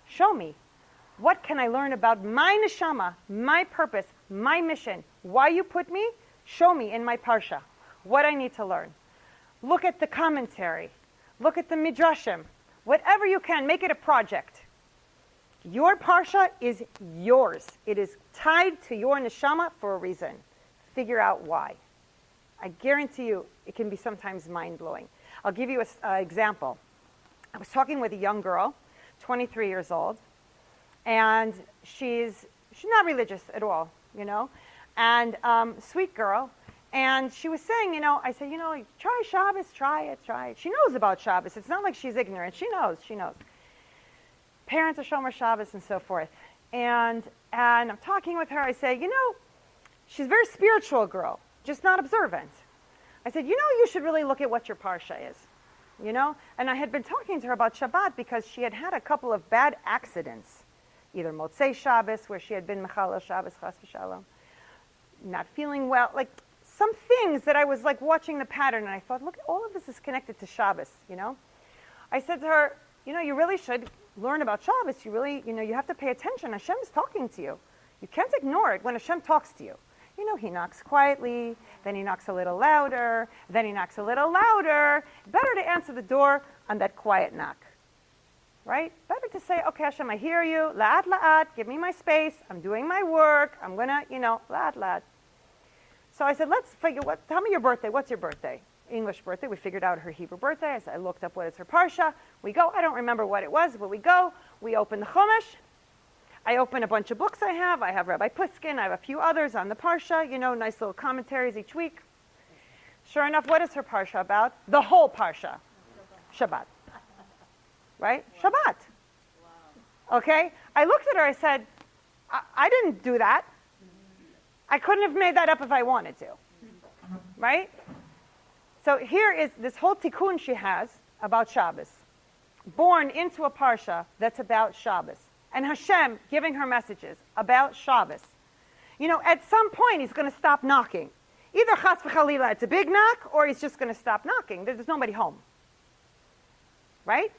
Show me. What can I learn about my neshama, my purpose, my mission? Why you put me? Show me in my parsha what I need to learn. Look at the commentary. Look at the midrashim. Whatever you can, make it a project. Your parsha is yours. It is tied to your neshama for a reason. Figure out why. I guarantee you it can be sometimes mind-blowing. I'll give you an example. I was talking with a young girl, 23 years old, and she's not religious at all, you know, and sweet girl. And she was saying, I said, try Shabbos, try it. She knows about Shabbos. It's not like she's ignorant. She knows. Parents are Shomer Shabbos and so forth. And I'm talking with her. I say, she's a very spiritual girl, just not observant. I said, you should really look at what your parsha is, And I had been talking to her about Shabbat because she had a couple of bad accidents, either Motzei Shabbos, where she had been Mechalel Shabbos, Chas v'Shalom, not feeling well, like some things that I was like watching the pattern, and I thought, look, all of this is connected to Shabbos, I said to her, you really should learn about Shabbos. You really, you have to pay attention. Hashem is talking to you. You can't ignore it when Hashem talks to you. He knocks quietly, then he knocks a little louder, then he knocks a little louder. Better to answer the door on that quiet knock, right? Better to say, okay, Hashem, I hear you. La'at, la'at, give me my space. I'm doing my work. I'm going to, la'at, la'at. So I said, let's figure, tell me your birthday. What's your birthday? English birthday. We figured out her Hebrew birthday. I looked up what is her parsha. We go. I don't remember what it was, but we go. We open the Chumash. I open a bunch of books I have. I have Rabbi Pliskin. I have a few others on the parsha, nice little commentaries each week. Sure enough, what is her parsha about? The whole parsha. Shabbat. Right? Wow. Shabbat. Wow. Okay? I looked at her, I said, I didn't do that. I couldn't have made that up if I wanted to. Right? So here is this whole tikkun she has about Shabbos, born into a parsha that's about Shabbos, and Hashem giving her messages about Shabbos. You know, at some point he's going to stop knocking. Either chas v'chalila, it's a big knock, or he's just going to stop knocking. There's nobody home. Right?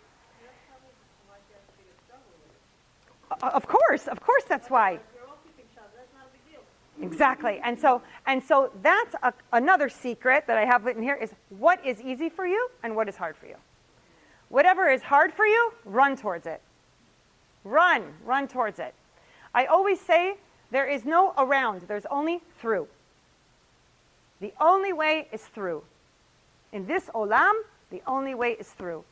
Of course that's why. Exactly. And so that's another secret that I have written here is what is easy for you and what is hard for you. Whatever is hard for you, run towards it. Run towards it. I always say there is no around, there's only through. The only way is through. In this olam, the only way is through.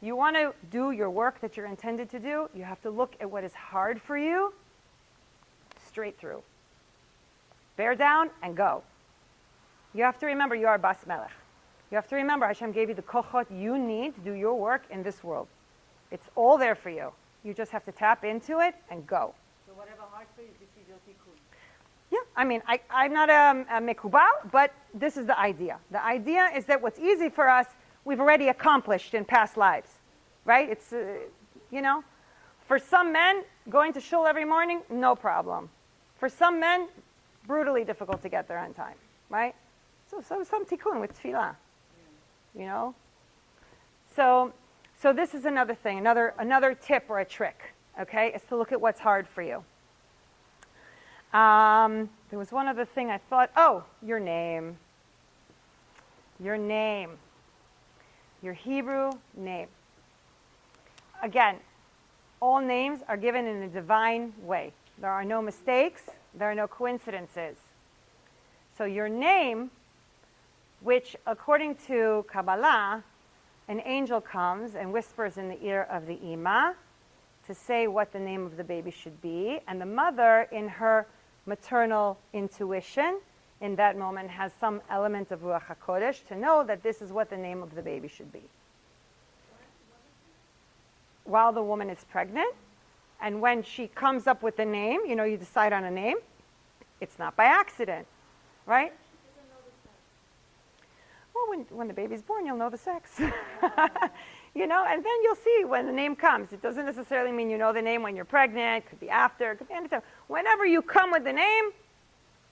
You want to do your work that you're intended to do, you have to look at what is hard for you, straight through. Bear down and go. You have to remember you are Bas Melech. You have to remember Hashem gave you the kochot you need to do your work in this world. It's all there for you. You just have to tap into it and go. So whatever hard for you, this is your tikkun. Yeah, I mean, I'm not a mekubal, but this is the idea. The idea is that what's easy for us, we've already accomplished in past lives, right? It's, for some men, going to shul every morning, no problem. For some men, brutally difficult to get there on time, right? So some tikkun with tefillah, So this is another thing, another tip or a trick, okay, is to look at what's hard for you. There was one other thing I thought, your name. Your name. Your Hebrew name. Again, all names are given in a divine way. There are no mistakes. There are no coincidences. So your name, which according to Kabbalah, an angel comes and whispers in the ear of the Ima to say what the name of the baby should be, and the mother, in her maternal intuition, in that moment has some element of Ruach HaKodesh to know that this is what the name of the baby should be. While the woman is pregnant, and when she comes up with the name, you decide on a name, it's not by accident, right? Well, when the baby's born, you'll know the sex. And then you'll see when the name comes. It doesn't necessarily mean you know the name when you're pregnant. It could be after. It could be anytime. Whenever you come with the name,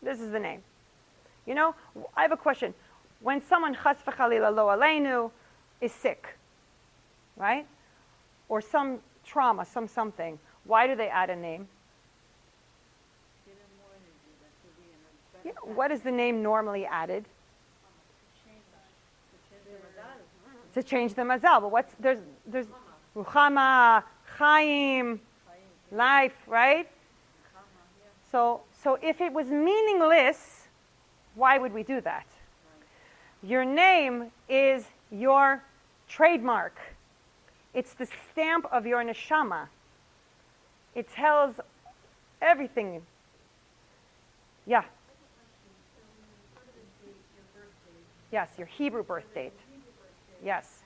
this is the name. I have a question. When someone, chas v'chalila lo aleinu, is sick, right? Or some trauma, something, why do they add a name? What is the name normally added? To change the mazal. But there's Ruchama, Chaim, life, right? So if it was meaningless, why would we do that? Your name is your trademark. It's the stamp of your neshama. It tells everything. Yeah. Yes, your Hebrew birth date. Yes.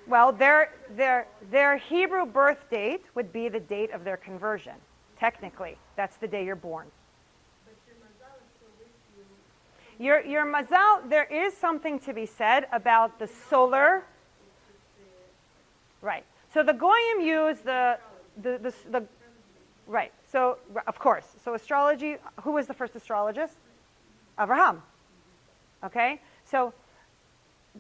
Well, their Hebrew birth date would be the date of their conversion. Technically, that's the day you're born. Your mazal, there is something to be said about the solar. Right. So the goyim use the right. So of course. So astrology. Who was the first astrologist? Abraham. Okay. So,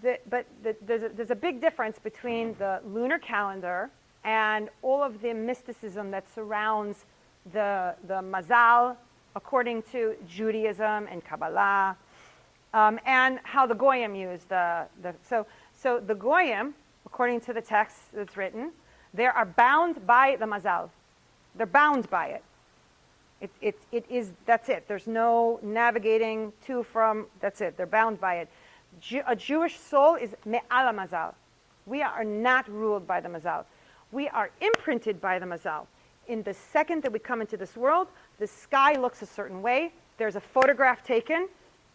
there's a big difference between the lunar calendar and all of the mysticism that surrounds the mazal, according to Judaism and Kabbalah, and how the goyim use so the goyim, according to the text that's written, they are bound by the mazal. They're bound by it. It is, that's it. There's no navigating to, from, that's it. They're bound by it. A Jewish soul is me'al mazal. We are not ruled by the mazal. We are imprinted by the mazal. In the second that we come into this world, the sky looks a certain way. There's a photograph taken,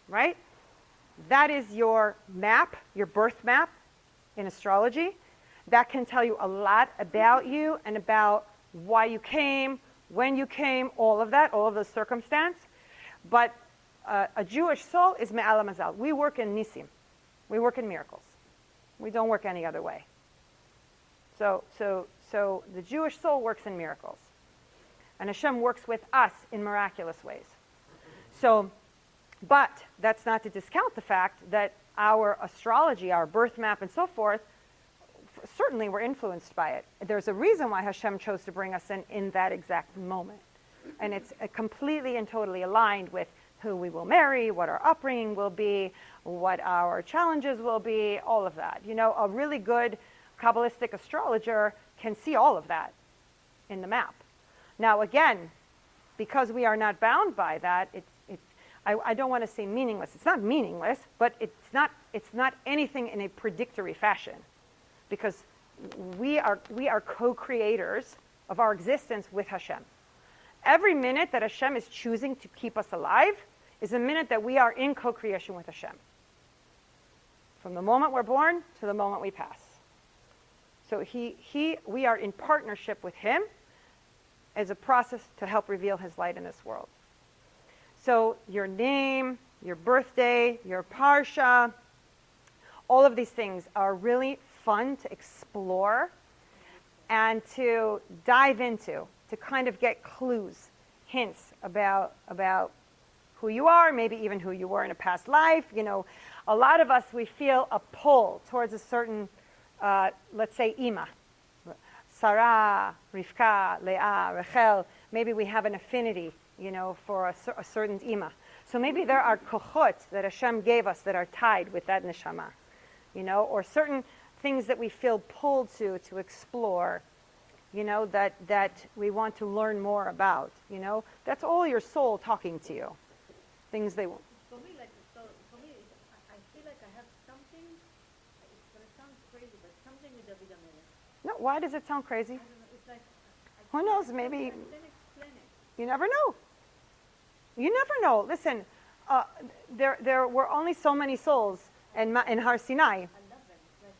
right? That is your map, your birth map. in astrology. That can tell you a lot about you and about why you came, when you came, all of that, all of the circumstance. But a Jewish soul is me'ala mazal. We work in nisim. We work in miracles. We don't work any other way. So the Jewish soul works in miracles. And Hashem works with us in miraculous ways. So, but that's not to discount the fact that our astrology, our birth map and so forth, certainly we're influenced by it. There's a reason why Hashem chose to bring us in that exact moment. And it's completely and totally aligned with who we will marry, what our upbringing will be, what our challenges will be, all of that. You know, a really good Kabbalistic astrologer can see all of that in the map. Now, again, because we are not bound by that, I don't want to say meaningless. It's not meaningless, but it's not anything in a predictory fashion, because we are co-creators of our existence with Hashem. Every minute that Hashem is choosing to keep us alive is a minute that we are in co-creation with Hashem. From the moment we're born to the moment we pass. So we are in partnership with Him as a process to help reveal His light in this world. So your name, your birthday, your parsha, all of these things are really fun to explore and to dive into, to kind of get clues, hints about who you are, maybe even who you were in a past life. You know, a lot of us, we feel a pull towards a certain, let's say, Ima. Sarah, Rivka, Leah, Rachel. Maybe we have an affinity, you know, for a certain Ima. So maybe there are kochot that Hashem gave us that are tied with that neshama, you know, or certain things that we feel pulled to explore, you know, that we want to learn more about, you know. That's all your soul talking to you. Things they want. For me, I feel like I have something. It's gonna sound crazy, but something with David Amelech. No, why does it sound crazy? I don't know. It's like Who knows? Maybe I can't explain it. you never know. You never know. Listen, there were only so many souls in Har Sinai. I love them. It's like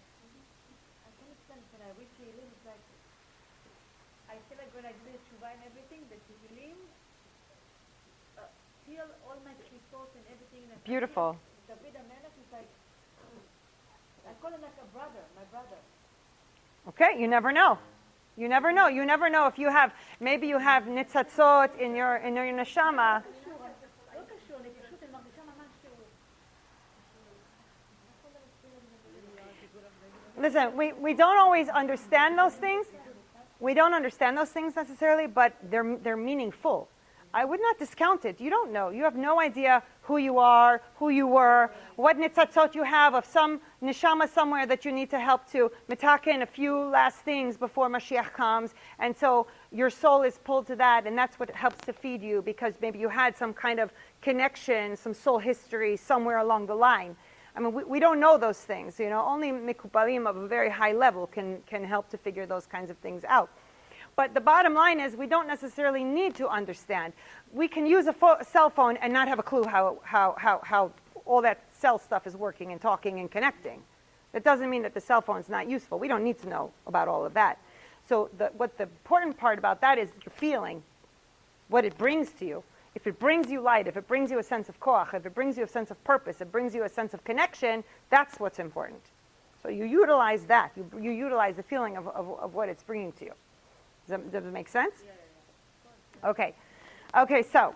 I can't explain it. When I read Tehillim, it's like I feel like when I do the tshuva and everything, the Tehillim feel all my thoughts and everything. And Beautiful. David Amelech is like I call him like a brother, my brother. Okay, you never know. You never know. You never know if you have, maybe you have nitzatzot in your neshama. לא קשור, אני פשוט מרגישה ממש Listen, we don't always understand those things. We don't understand those things necessarily, but they're meaningful. I would not discount it. You don't know. You have no idea who you are, who you were, what nitzatzot you have of some neshama somewhere that you need to help to mitaken a few last things before Mashiach comes. And so your soul is pulled to that, and that's what helps to feed you, because maybe you had some kind of connection, some soul history somewhere along the line. I mean, we don't know those things. You know, only mikubalim of a very high level can help to figure those kinds of things out. But the bottom line is we don't necessarily need to understand. We can use a cell phone and not have a clue how all that cell stuff is working and talking and connecting. That doesn't mean that the cell phone is not useful. We don't need to know about all of that. So what the important part about that is your feeling, what it brings to you. If it brings you light, if it brings you a sense of koach, if it brings you a sense of purpose, it brings you a sense of connection, that's what's important. So you utilize that. You utilize the feeling of what it's bringing to you. Does it make sense? Yeah. Okay. Okay, so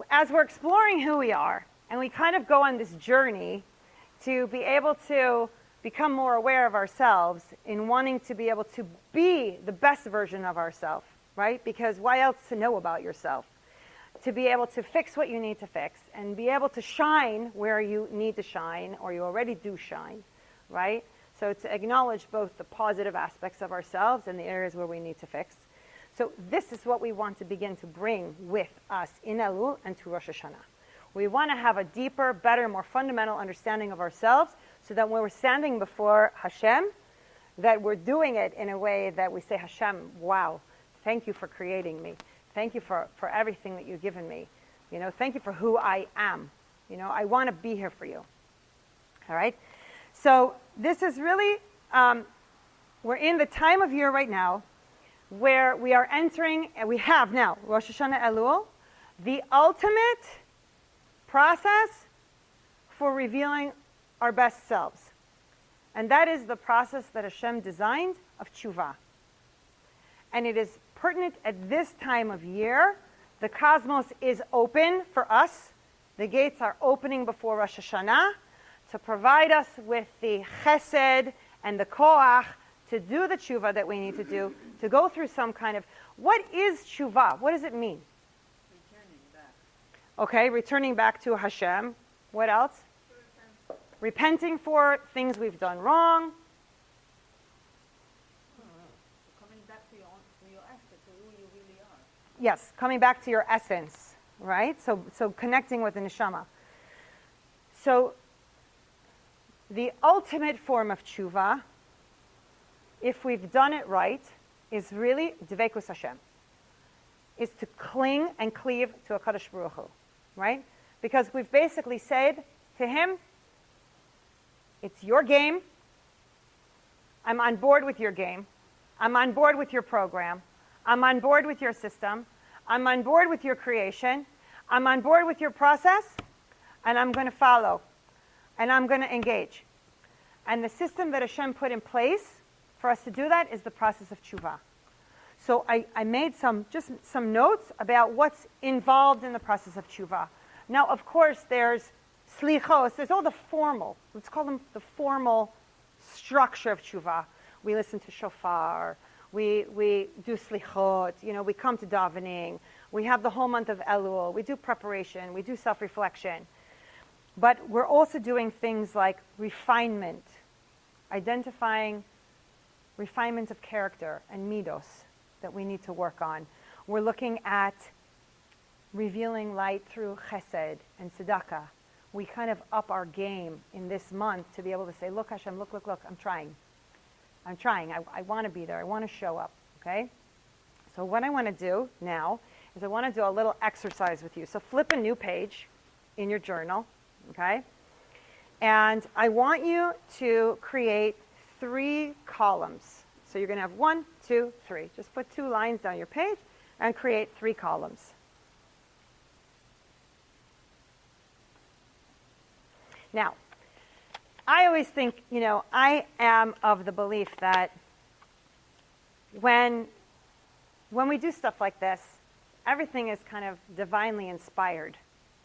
as we're exploring who we are, and we kind of go on this journey to be able to become more aware of ourselves in wanting to be able to be the best version of ourselves, right? Because why else to know about yourself? To be able to fix what you need to fix and be able to shine where you need to shine, or you already do shine, right? So to acknowledge both the positive aspects of ourselves and the areas where we need to fix. So this is what we want to begin to bring with us in Elul and to Rosh Hashanah. We want to have a deeper, better, more fundamental understanding of ourselves, so that when we're standing before Hashem, that we're doing it in a way that we say, Hashem, wow, thank you for creating me. Thank you for everything that you've given me. Thank you for who I am. I want to be here for you. All right? So this is really, we're in the time of year right now where we are entering, and we have now Rosh Hashanah Elul, the ultimate process for revealing our best selves. And that is the process that Hashem designed of tshuva. And it is pertinent at this time of year. The cosmos is open for us. The gates are opening before Rosh Hashanah to provide us with the chesed and the koach to do the tshuva that we need to do, to go through some kind of, what is tshuva? What does it mean? Returning back. Okay, returning back to Hashem. What else? Repenting for things we've done wrong. Coming back to your essence, to who you really are. Yes, coming back to your essence, right? So connecting with the neshama. So the ultimate form of tshuva, if we've done it right, is really dveikus Hashem. Is to cling and cleave to HaKadosh Baruch Hu, right? Because we've basically said to Him, it's your game. I'm on board with your game. I'm on board with your program. I'm on board with your system. I'm on board with your creation. I'm on board with your process, and I'm going to follow, and I'm going to engage. And the system that Hashem put in place for us to do that is the process of tshuva. So I made some notes about what's involved in the process of tshuva. Now, of course, there's slichos, there's all the formal, let's call them the formal structure of tshuva. We listen to shofar, we do slichot, we come to davening, we have the whole month of Elul, we do preparation, we do self-reflection. But we're also doing things like refinement, identifying refinement of character and midos that we need to work on. We're looking at revealing light through chesed and tzedakah. We kind of up our game in this month to be able to say, look, Hashem, look, I'm trying. I want to be there. I want to show up, okay? So what I want to do now is I want to do a little exercise with you. So flip a new page in your journal, okay? And I want you to create 3 columns. So you're going to have 1, 2, 3. Just put 2 lines down your page and create 3 columns. Now, I always think, I am of the belief that when we do stuff like this, everything is kind of divinely inspired.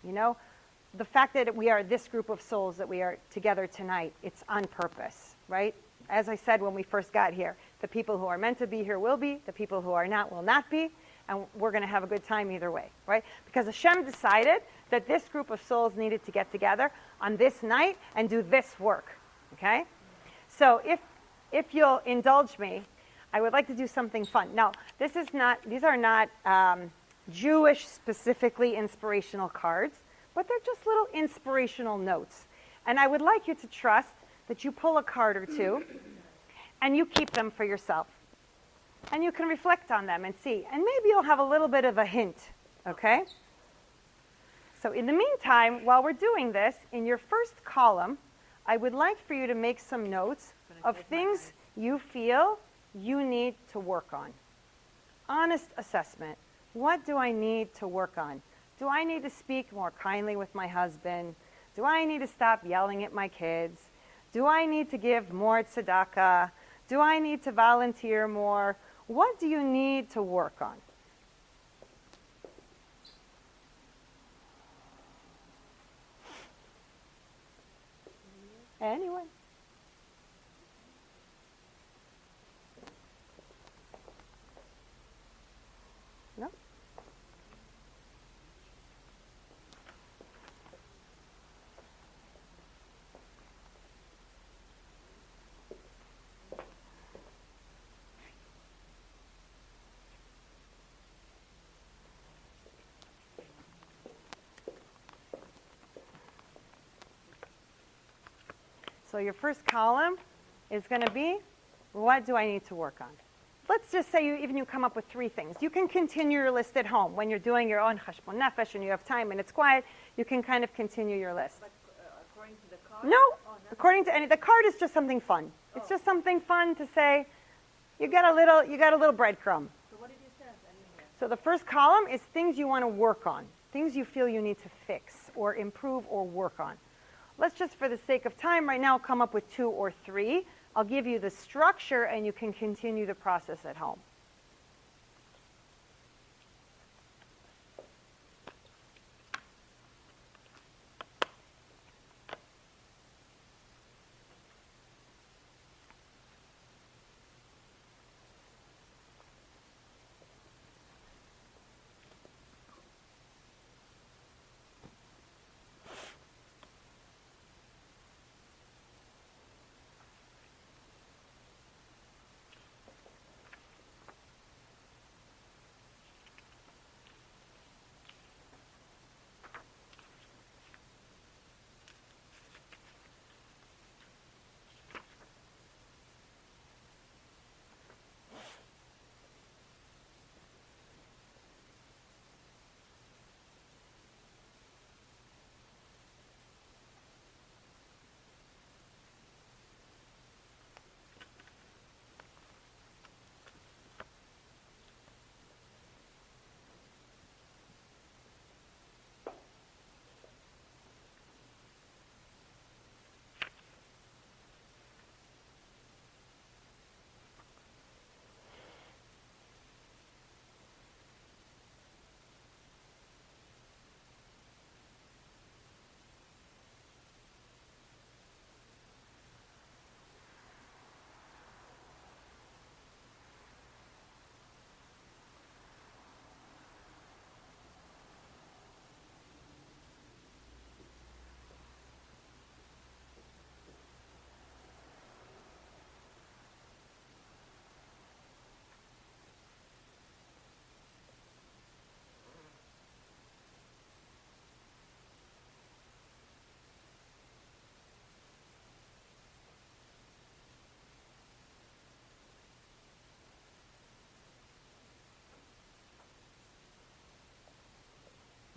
The fact that we are this group of souls that we are together tonight, it's on purpose, right? As I said when we first got here, the people who are meant to be here will be, the people who are not will not be, and we're going to have a good time either way, right? Because Hashem decided that this group of souls needed to get together on this night and do this work, okay? So if you'll indulge me, I would like to do something fun. Now, these are not Jewish specifically inspirational cards, but they're just little inspirational notes. And I would like you to trust that you pull a card or 2 and you keep them for yourself. And you can reflect on them and see. And maybe you'll have a little bit of a hint, okay? So in the meantime, while we're doing this, in your first column, I would like for you to make some notes of things you feel you need to work on. Honest assessment. What do I need to work on? Do I need to speak more kindly with my husband? Do I need to stop yelling at my kids? Do I need to give more tzedakah? Do I need to volunteer more? What do you need to work on? Anyone? No? So your first column is going to be, what do I need to work on? Let's just say you come up with 3 things. You can continue your list at home. When you're doing your own cheshbon nefesh and you have time and it's quiet, you can kind of continue your list. But according to the card? No, According to the card is just something fun. It's just something fun to say, you got a little breadcrumb. So what did you say? I didn't hear. So the first column is things you want to work on, things you feel you need to fix or improve or work on. Let's just, for the sake of time right now, come up with 2 or 3. I'll give you the structure and you can continue the process at home.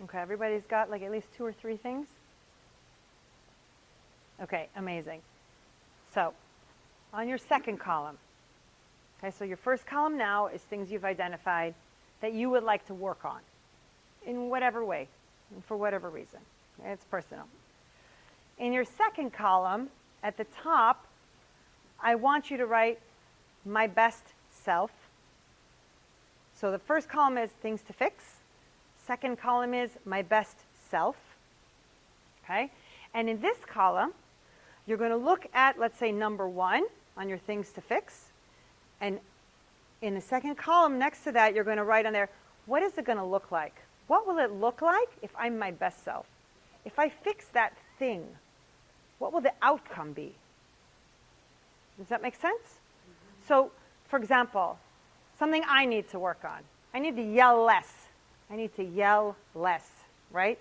Okay, everybody's got like at least 2 or 3 things? Okay, amazing. So, on your second column, okay, so your first column now is things you've identified that you would like to work on in whatever way, and for whatever reason. Okay, it's personal. In your second column, at the top, I want you to write my best self. So the first column is things to fix. Second column is my best self. Okay? And in this column, you're going to look at, let's say, number 1 on your things to fix. And in the second column next to that, you're going to write on there, what is it going to look like? What will it look like if I'm my best self? If I fix that thing, what will the outcome be? Does that make sense? Mm-hmm. So, for example, something I need to work on. I need to yell less. I need to yell less, right?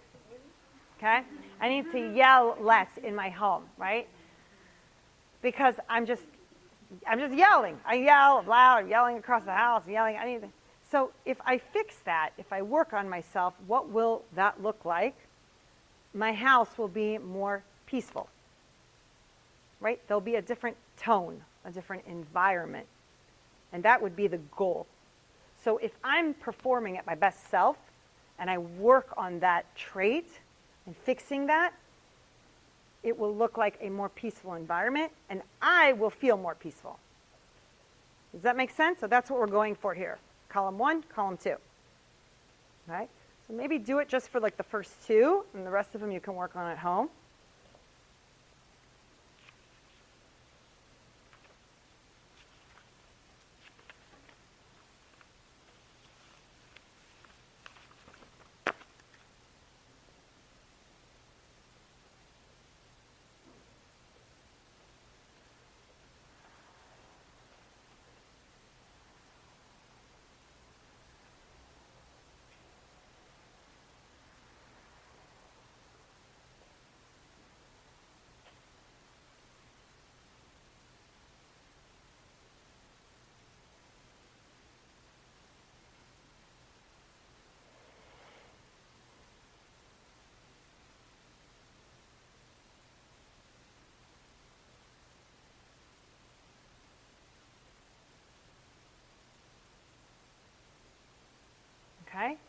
Okay? I need to yell less in my home, right? Because I'm just yelling. I yell loud, I'm yelling across the house, yelling. So if I fix that, if I work on myself, what will that look like? My house will be more peaceful, right? There'll be a different tone, a different environment. And that would be the goal. So if I'm performing at my best self and I work on that trait and fixing that, it will look like a more peaceful environment and I will feel more peaceful. Does that make sense? So that's what we're going for here. Column 1, column 2. Right? So maybe do it just for like the first 2 and the rest of them you can work on at home.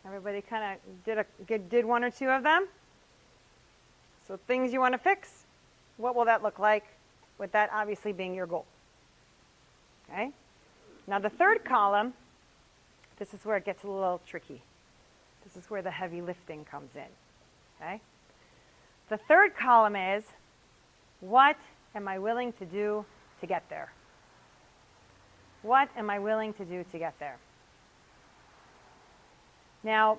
Everybody kind of did one or two of them. So things you want to fix, what will that look like? With that obviously being your goal. Okay? Now the third column, this is where it gets a little tricky. This is where the heavy lifting comes in. Okay? The third column is, what am I willing to do to get there? What am I willing to do to get there? Now,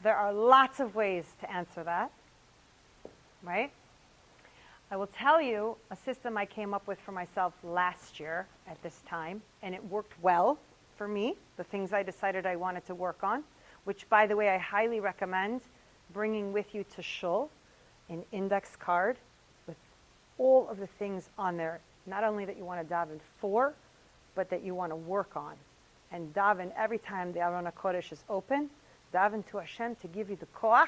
there are lots of ways to answer that, right? I will tell you a system I came up with for myself last year at this time, and it worked well for me, the things I decided I wanted to work on, which, by the way, I highly recommend bringing with you to shul, an index card with all of the things on there, not only that you want to daven for, but that you want to work on. And daven every time the Aron HaKodesh is open, daven to Hashem to give you the koach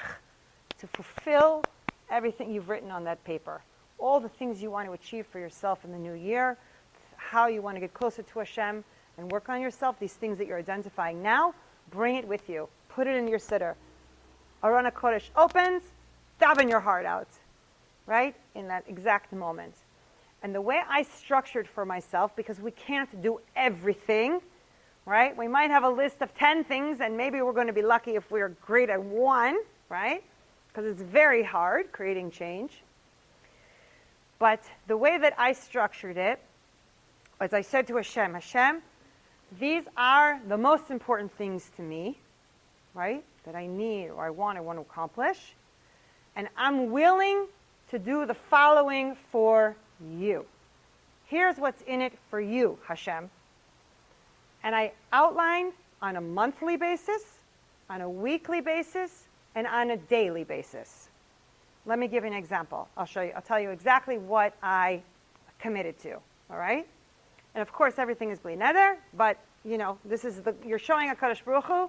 to fulfill everything you've written on that paper. All the things you want to achieve for yourself in the new year, how you want to get closer to Hashem and work on yourself, these things that you're identifying now, bring it with you. Put it in your siddur. Aron HaKodesh opens, daven your heart out, right? In that exact moment. And the way I structured for myself, because we can't do everything, right? We might have a list of 10 things, and maybe we're going to be lucky if we're great at one, right? Because it's very hard creating change. But the way that I structured it, as I said to Hashem, Hashem, these are the most important things to me, right? That I need or I want to accomplish. And I'm willing to do the following for you. Here's what's in it for you, Hashem. And I outline on a monthly basis, on a weekly basis, and on a daily basis. Let me give you an example. I'll tell you exactly what I committed to, all right? And of course, everything is bli neder, but, you're showing HaKadosh Baruch Hu,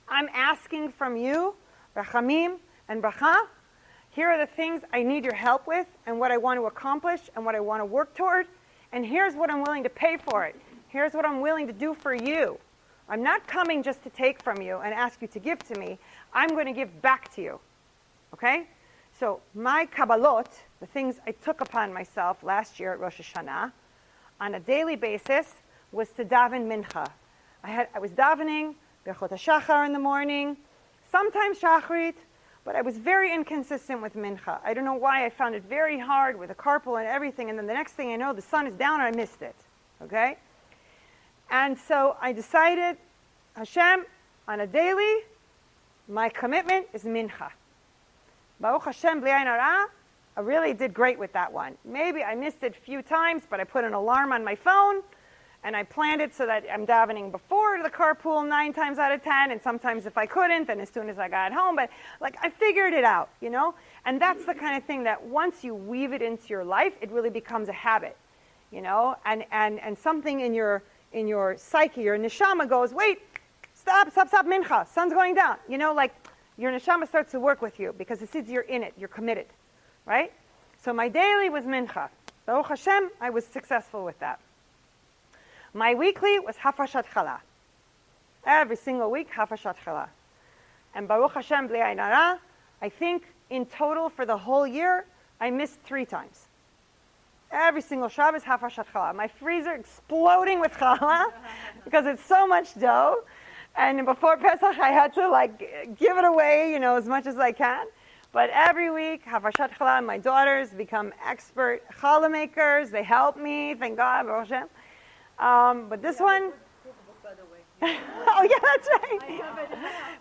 I'm asking from you, rachamim and bracha, here are the things I need your help with, and what I want to accomplish, and what I want to work toward, and here's what I'm willing to pay for it. Here's what I'm willing to do for you. I'm not coming just to take from you and ask you to give to me. I'm going to give back to you, okay? So my kabbalot, the things I took upon myself last year at Rosh Hashanah, on a daily basis, was to daven mincha. I was davening Birchot HaShachar in the morning, sometimes Shachrit, but I was very inconsistent with mincha. I don't know why. I found it very hard with a carpool and everything, and then the next thing I know, the sun is down and I missed it, okay? And so I decided, Hashem, on a daily, my commitment is mincha. Baruch Hashem, bli ayin hara, I really did great with that one. Maybe I missed it a few times, but I put an alarm on my phone, and I planned it so that I'm davening before the carpool 9 times out of 10, and sometimes if I couldn't, then as soon as I got home. But I figured it out, And that's the kind of thing that once you weave it into your life, it really becomes a habit, And something in your psyche, your neshama goes, wait, stop, mincha, sun's going down. Your neshama starts to work with you because it says you're in it, you're committed, right? So my daily was mincha. Baruch Hashem, I was successful with that. My weekly was hafashat chala. Every single week, hafashat chala. And Baruch Hashem, bli ayin hara, I think in total for the whole year, I missed 3 times. Every single Shabbos, hafashat chala. My freezer exploding with chala because it's so much dough. And before Pesach, I had to give it away, as much as I can. But every week, hafashat chala, my daughters become expert challah makers. They help me, thank God, Baruch Hashem. But this one, oh yeah, that's right.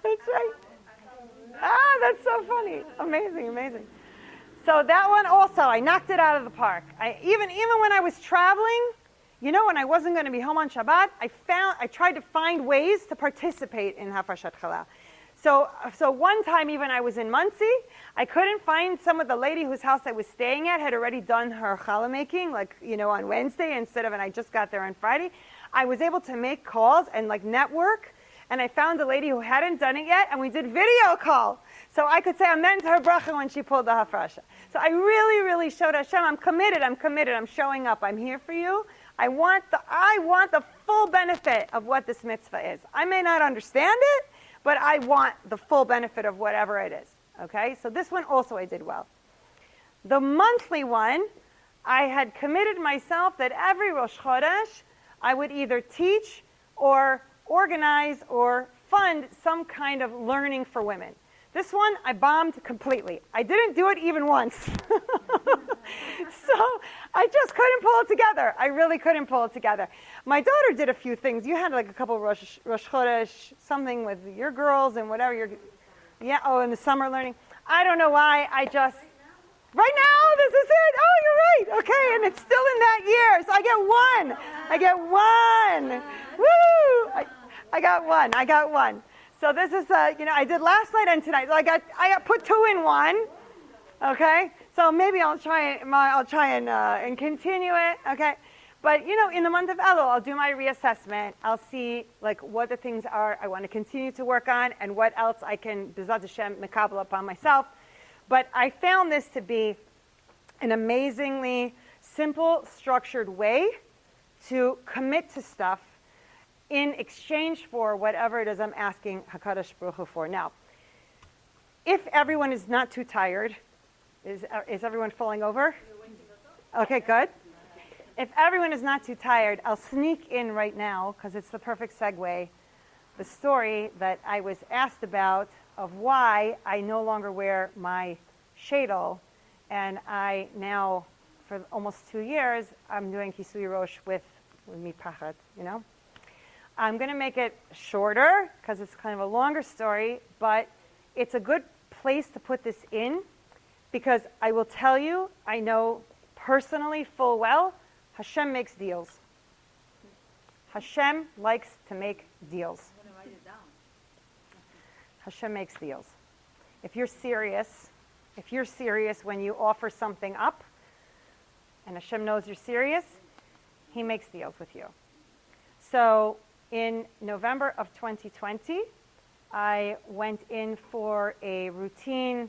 That's right. That's so funny. Amazing. So that one also, I knocked it out of the park. Even when I was traveling, when I wasn't going to be home on Shabbat, I tried to find ways to participate in Hafashat Chala. So one time even I was in Muncie, I couldn't find some of the lady whose house I was staying at had already done her challah making, on Wednesday and I just got there on Friday. I was able to make calls and network, and I found a lady who hadn't done it yet, and we did video call. So I could say amen to her bracha when she pulled the hafrasha. So I really showed Hashem, I'm committed, I'm showing up, I'm here for you. I want the full benefit of what this mitzvah is. I may not understand it, but I want the full benefit of whatever it is. Okay, so this one also I did well. The monthly one, I had committed myself that every Rosh Chodesh I would either teach or organize or fund some kind of learning for women. This one, I bombed completely. I didn't do it even once. So I just couldn't pull it together. I really couldn't pull it together. My daughter did a few things. You had like a couple Rosh Chodesh, something with your girls and whatever. In the summer learning. I don't know why. Right now, this is it. Oh, you're right. Okay, and it's still in that year. So I get one. Woo! I got one. So this is, I did last night and tonight. So I got put 2 in 1. Okay, so maybe I'll try and continue it. Okay, but in the month of Elul, I'll do my reassessment. I'll see like what the things are I want to continue to work on and what else I can B'ezrat Hashem mekabel upon myself. But I found this to be an amazingly simple, structured way to commit to stuff in exchange for whatever it is I'm asking HaKadosh Baruch Hu for. Now, if everyone is not too tired, is everyone falling over? Okay, good. If everyone is not too tired, I'll sneak in right now, because it's the perfect segue, the story that I was asked about of why I no longer wear my shadel, and now, for almost 2 years, I'm doing Kisui Rosh with Mipachat, I'm going to make it shorter, because it's kind of a longer story, but it's a good place to put this in, because I will tell you, I know personally full well, Hashem makes deals. Hashem likes to make deals. I'm going to write it down. Hashem makes deals. If you're serious when you offer something up, and Hashem knows you're serious, He makes deals with you. So in November of 2020, I went in for a routine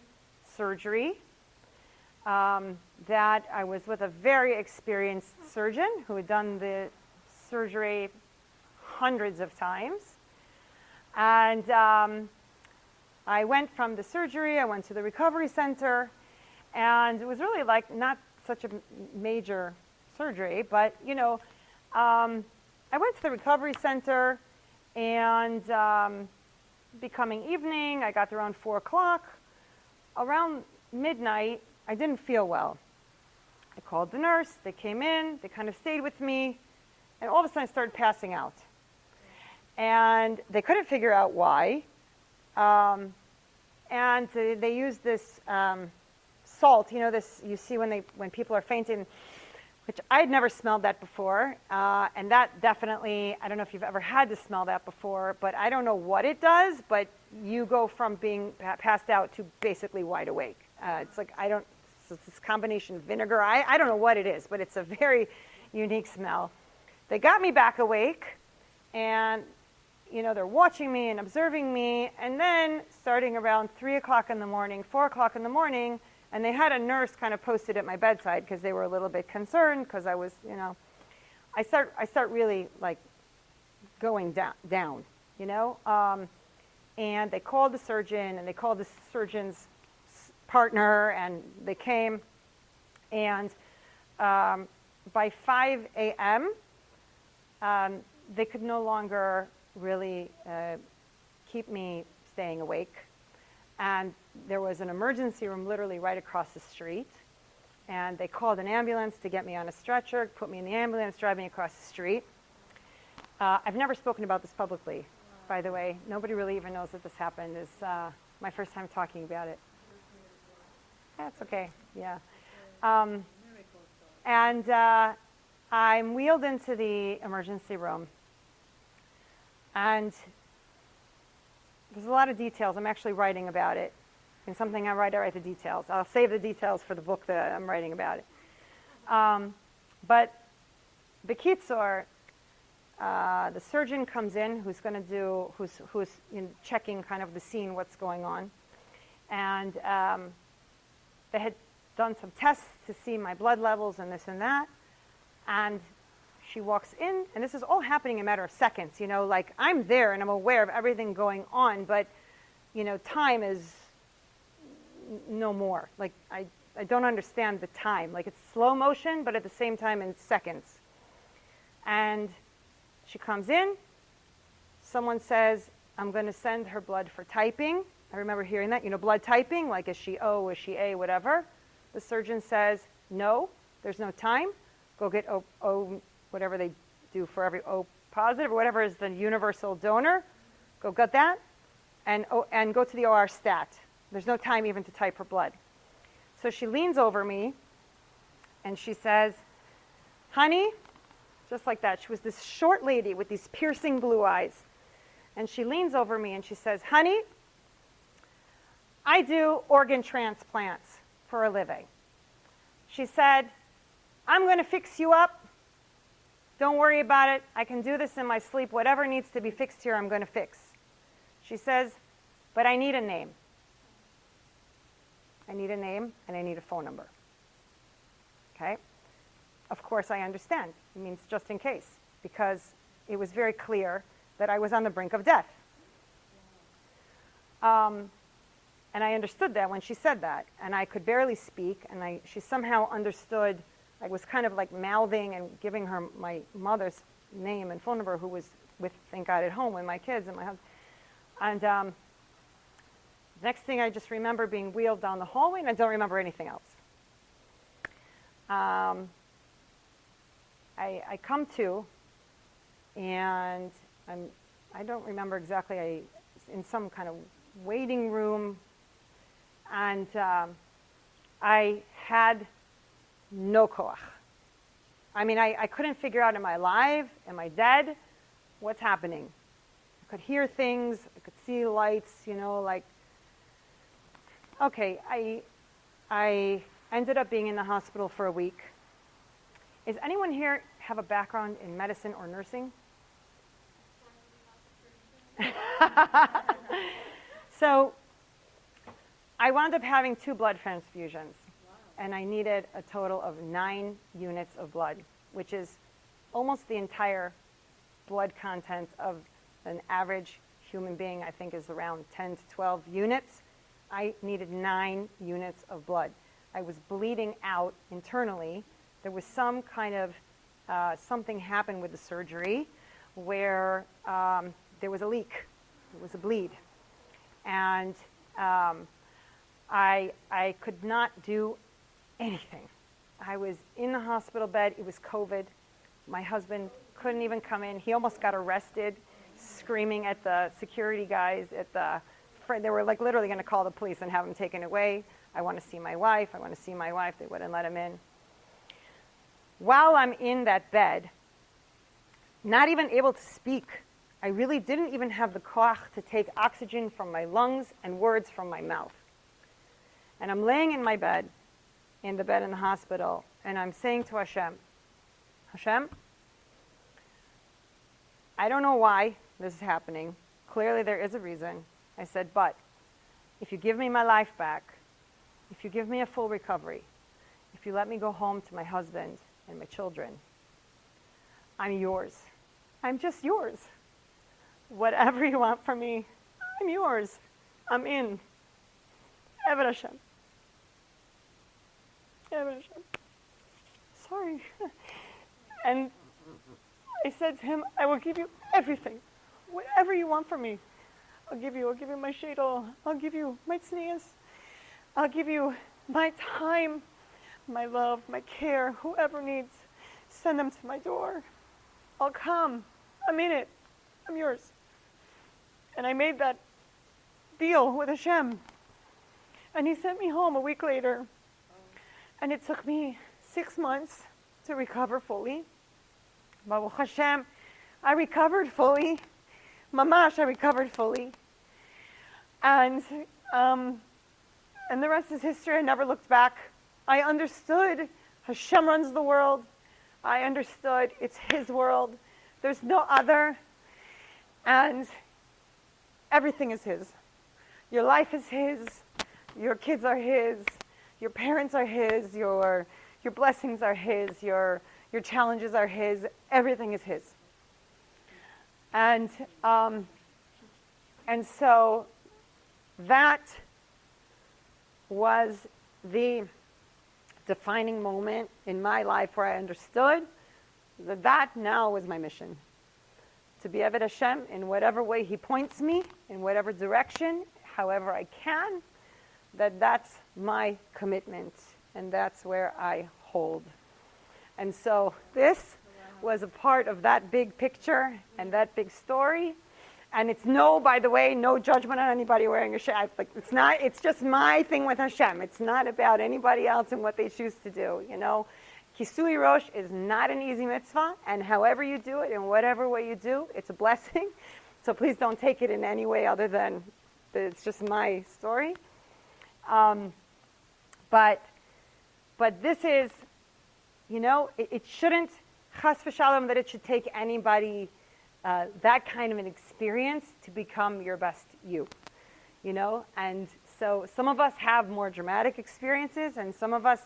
surgery that I was with a very experienced surgeon who had done the surgery hundreds of times. And I went from the surgery, I went to the recovery center, and it was really like not such a major surgery, but I went to the recovery center, and becoming evening, I got there around 4 o'clock. Around midnight, I didn't feel well. I called the nurse, they came in, they kind of stayed with me, and all of a sudden I started passing out. And they couldn't figure out why. And they used this salt, this you see when people are fainting, which I'd never smelled that before. And that definitely, I don't know if you've ever had to smell that before, but I don't know what it does, but you go from being passed out to basically wide awake. It's like, it's this combination of vinegar. I don't know what it is, but it's a very unique smell. They got me back awake, and they're watching me and observing me, and then starting around 3 o'clock in the morning, 4 o'clock in the morning, and they had a nurse kind of posted at my bedside because they were a little bit concerned because I was, I start really like going down, and they called the surgeon, and they called the surgeon's partner, and they came, and by 5 a.m., they could no longer really keep me staying awake. And there was an emergency room literally right across the street. And they called an ambulance to get me on a stretcher, put me in the ambulance, drive me across the street. I've never spoken about this publicly, by the way. Nobody really even knows that this happened. It's my first time talking about it. That's okay, yeah. And I'm wheeled into the emergency room. And there's a lot of details. I'm actually writing about it. And something I write the details. I'll save the details for the book that I'm writing about it. But B'kitzur, the surgeon comes in who's checking kind of the scene, what's going on. And they had done some tests to see my blood levels and this and that. And she walks in, and this is all happening in a matter of seconds, like I'm there and I'm aware of everything going on, but, time is no more. Like I don't understand the time. Like it's slow motion, but at the same time in seconds. And she comes in, someone says, I'm going to send her blood for typing. I remember hearing that, blood typing, like is she O, is she A, whatever. The surgeon says, no, there's no time. Go get O, whatever they do for every O positive, or whatever is the universal donor. Go get that, and go to the OR stat. There's no time even to type her blood. So she leans over me, and she says, honey, just like that. She was this short lady with these piercing blue eyes. And she leans over me and she says, honey, I do organ transplants for a living. She said, I'm going to fix you up. Don't worry about it. I can do this in my sleep. Whatever needs to be fixed here, I'm going to fix. She says, but I need a name. I need a name and I need a phone number. Okay? Of course, I understand. It means just in case, because it was very clear that I was on the brink of death. And I understood that when she said that. And I could barely speak, and she somehow understood. I was kind of like mouthing and giving her my mother's name and phone number, who was with, thank God, at home with my kids and my husband. And next thing, I just remember being wheeled down the hallway, and I don't remember anything else. I come to, and I don't remember exactly. I was in some kind of waiting room, and I had no koach. I mean, I couldn't figure out, am I alive? Am I dead? What's happening? I could hear things. I could see lights, like, okay, I ended up being in the hospital for a week. Is anyone here have a background in medicine or nursing? So I wound up having 2 blood transfusions. And I needed a total of 9 units of blood, which is almost the entire blood content of an average human being. I think is around 10 to 12 units. I needed 9 units of blood. I was bleeding out internally. There was some kind of, something happened with the surgery where there was a leak. There was a bleed. And I could not do anything. I was in the hospital bed. It was COVID. My husband couldn't even come in. He almost got arrested, screaming at the security guys. They were like literally going to call the police and have him taken away. I want to see my wife. I want to see my wife. They wouldn't let him in. While I'm in that bed, not even able to speak, I really didn't even have the koach to take oxygen from my lungs and words from my mouth. And I'm laying in my bed, in the bed in the hospital, and I'm saying to Hashem, I don't know why this is happening. Clearly there is a reason. I said, but if you give me my life back, if you give me a full recovery, if you let me go home to my husband and my children, I'm yours. I'm just yours. Whatever you want from me, I'm yours. I'm in. Eved Hashem. Eved Hashem. Sorry. And I said to him, I will give you everything. Whatever you want from me, I'll give you my sheitel. I'll give you my tznius. I'll give you my time, my love, my care, whoever needs. Send them to my door. I'll come. I'm in it. I'm yours. And I made that deal with Hashem. And he sent me home a week later. And it took me 6 months to recover fully. Baruch Hashem, I recovered fully. Mamash, I recovered fully. And the rest is history. I never looked back. I understood Hashem runs the world. I understood it's His world. There's no other. And everything is His. Your life is His. Your kids are His. Your parents are His. Your blessings are His. Your Your challenges are His. Everything is His. And so that was the defining moment in my life where I understood that now was my mission. To be Eved Hashem in whatever way He points me, in whatever direction, however I can, that's my commitment, and that's where I hold. And so this was a part of that big picture and that big story. And it's by the way, no judgment on anybody wearing a shad. Like, it's just my thing with Hashem. It's not about anybody else and what they choose to do, Kisui Rosh is not an easy mitzvah, and however you do it, in whatever way you do, it's a blessing. So please don't take it in any way other than it's just my story. But this is, it shouldn't, chas v'shalom, that it should take anybody that kind of an experience to become your best you, And so some of us have more dramatic experiences and some of us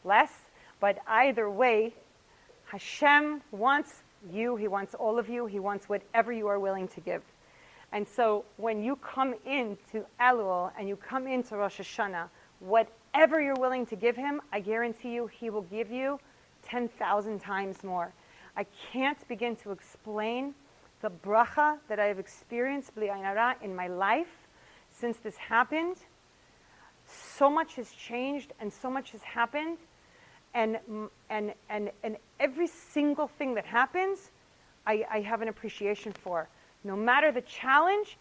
less, but either way, Hashem wants you, He wants all of you, He wants whatever you are willing to give. And so when you come into Elul and you come into Rosh Hashanah, whatever you're willing to give Him, I guarantee you He will give you 10,000 times more. I can't begin to explain the bracha that I have experienced b'li ayin hara in my life since this happened. So much has changed and so much has happened, and every single thing that happens, I have an appreciation for, no matter the challenge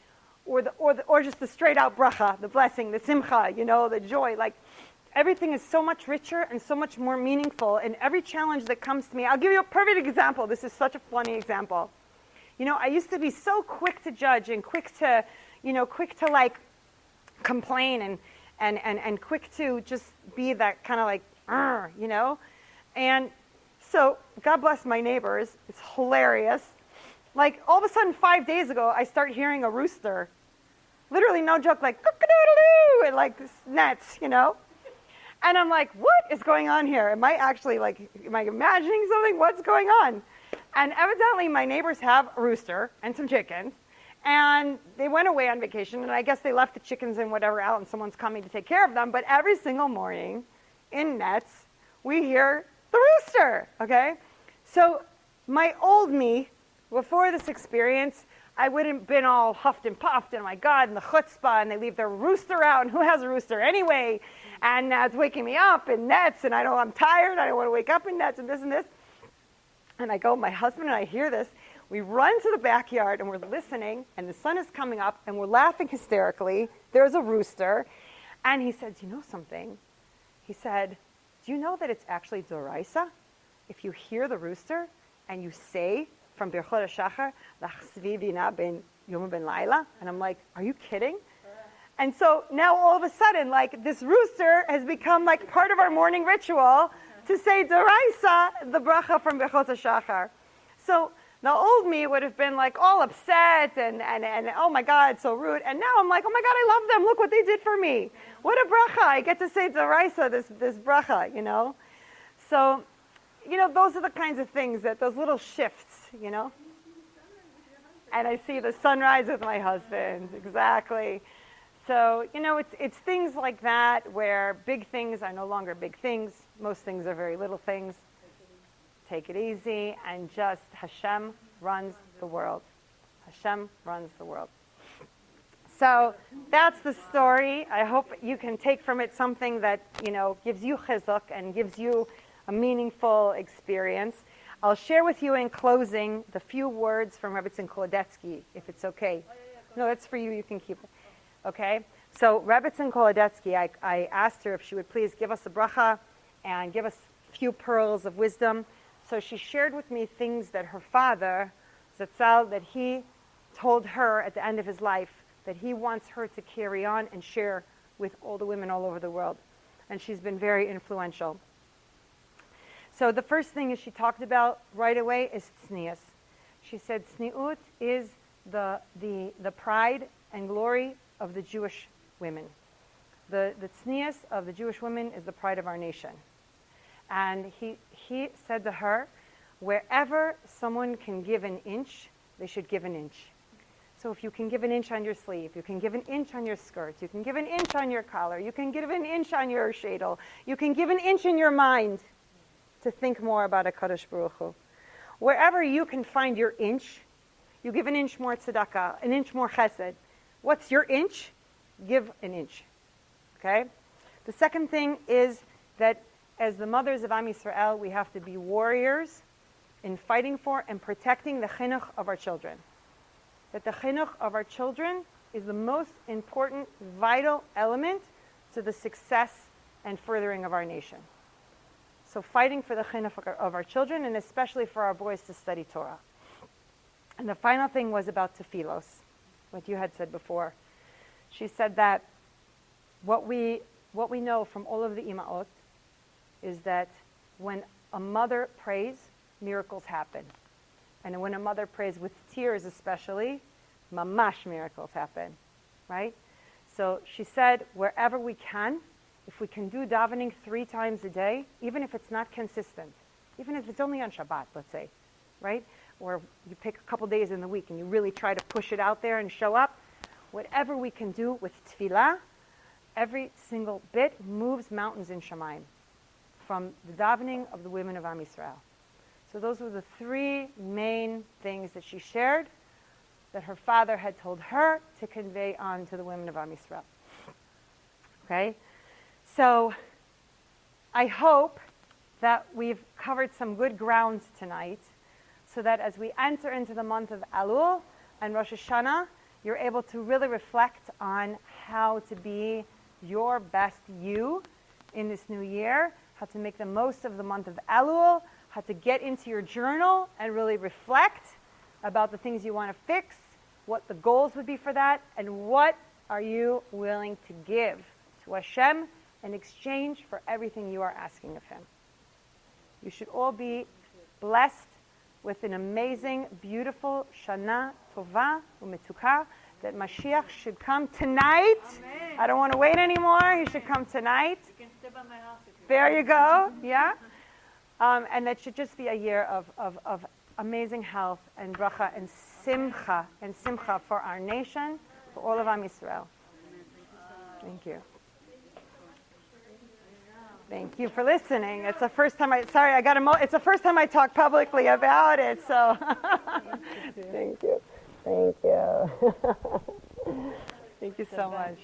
or just the straight out bracha, the blessing, the simcha, the joy. Like, everything is so much richer and so much more meaningful. And every challenge that comes to me, I'll give you a perfect example. This is such a funny example. I used to be so quick to judge and quick to like complain and quick to just be that kind of like, And so, God bless my neighbors. It's hilarious. Like, all of a sudden, 5 days ago, I start hearing a rooster. Literally, no joke, like, cock-a-doodle-doo, and like this nets, And I'm like, what is going on here? Am I imagining something? What's going on? And evidently, my neighbors have a rooster and some chickens. And they went away on vacation, and I guess they left the chickens and whatever out, and someone's coming to take care of them. But every single morning, in nets, we hear the rooster, okay? So my old me, before this experience, I would have been all huffed and puffed, and oh my God, and the chutzpah, and they leave their rooster out, and who has a rooster anyway? And now it's waking me up in nets, and I'm tired, I don't want to wake up in nets, and this and this. And I go, my husband and I hear this. We run to the backyard, and we're listening, and the sun is coming up, and we're laughing hysterically. There's a rooster. And he said, do you know something? He said, do you know that it's actually doraisa? If you hear the rooster, and you say from Birchot HaShachar, L'chsvi bina ben yom ben laila, and I'm like, are you kidding? And so now all of a sudden, like, this rooster has become like part of our morning ritual to say doraisa, the bracha from Birchot HaShachar. So the old me would have been like all upset and oh my God, so rude. And now I'm like, oh my God, I love them. Look what they did for me. What a bracha. I get to say doraisa, this bracha, So, those are the kinds of things those little shifts, And I see the sunrise with my husband, exactly. So, it's things like that where big things are no longer big things. Most things are very little things. Take it easy, and just Hashem runs the world. Hashem runs the world. So that's the story. I hope you can take from it something that, gives you chizuk and gives you a meaningful experience. I'll share with you in closing the few words from Rebbetzin Kolodetsky, if it's okay. No, that's for you. You can keep it. Okay? So Rebbetzin Kolodetsky, I asked her if she would please give us a bracha and give us a few pearls of wisdom. So she shared with me things that her father, Zatzal, that he told her at the end of his life that he wants her to carry on and share with all the women all over the world. And she's been very influential. So the first thing she talked about right away is tznius. She said tzniut is the pride and glory of the Jewish women. The tznius of the Jewish women is the pride of our nation. And he said to her, Wherever someone can give an inch, they should give an inch. So if you can give an inch on your sleeve, you can give an inch on your skirt, you can give an inch on your collar, you can give an inch on your shadel, you can give an inch in your mind to think more about HaKadosh Baruch Hu. Wherever you can find your inch, you give an inch more tzedakah, an inch more chesed. What's your inch? Give an inch. Okay? The second thing is that as the mothers of Am Yisrael, we have to be warriors in fighting for and protecting the chinuch of our children. That the chinuch of our children is the most important, vital element to the success and furthering of our nation. So fighting for the chinuch of our children, and especially for our boys to study Torah. And the final thing was about tefillos, what you had said before. She said that what we know from all of the imaot is that when a mother prays, miracles happen. And when a mother prays with tears especially, mamash miracles happen, right? So she said, wherever we can, if we can do davening 3 times a day, even if it's not consistent, even if it's only on Shabbat, let's say, right? Or you pick a couple days in the week and you really try to push it out there and show up, whatever we can do with tefillah, every single bit moves mountains in Shamayim from the davening of the women of Am Yisrael. So those were the 3 main things that she shared that her father had told her to convey on to the women of Am Yisrael. Okay? So I hope that we've covered some good ground tonight so that as we enter into the month of Elul and Rosh Hashanah, you're able to really reflect on how to be your best you in this new year, how to make the most of the month of Elul, how to get into your journal and really reflect about the things you want to fix, what the goals would be for that, and what are you willing to give to Hashem in exchange for everything you are asking of Him. You should all be blessed with an amazing, beautiful Shana Tova Umetuka, that Mashiach should come tonight. Amen. I don't want to wait anymore. He should come tonight. You can step on my house if you There you go. Yeah. And that should just be a year of amazing health and bracha and simcha for our nation, for all of Am Yisrael. Thank you. Thank you for listening. It's the first time it's the first time I talk publicly about it, so thank you. Thank you. Thank you so much.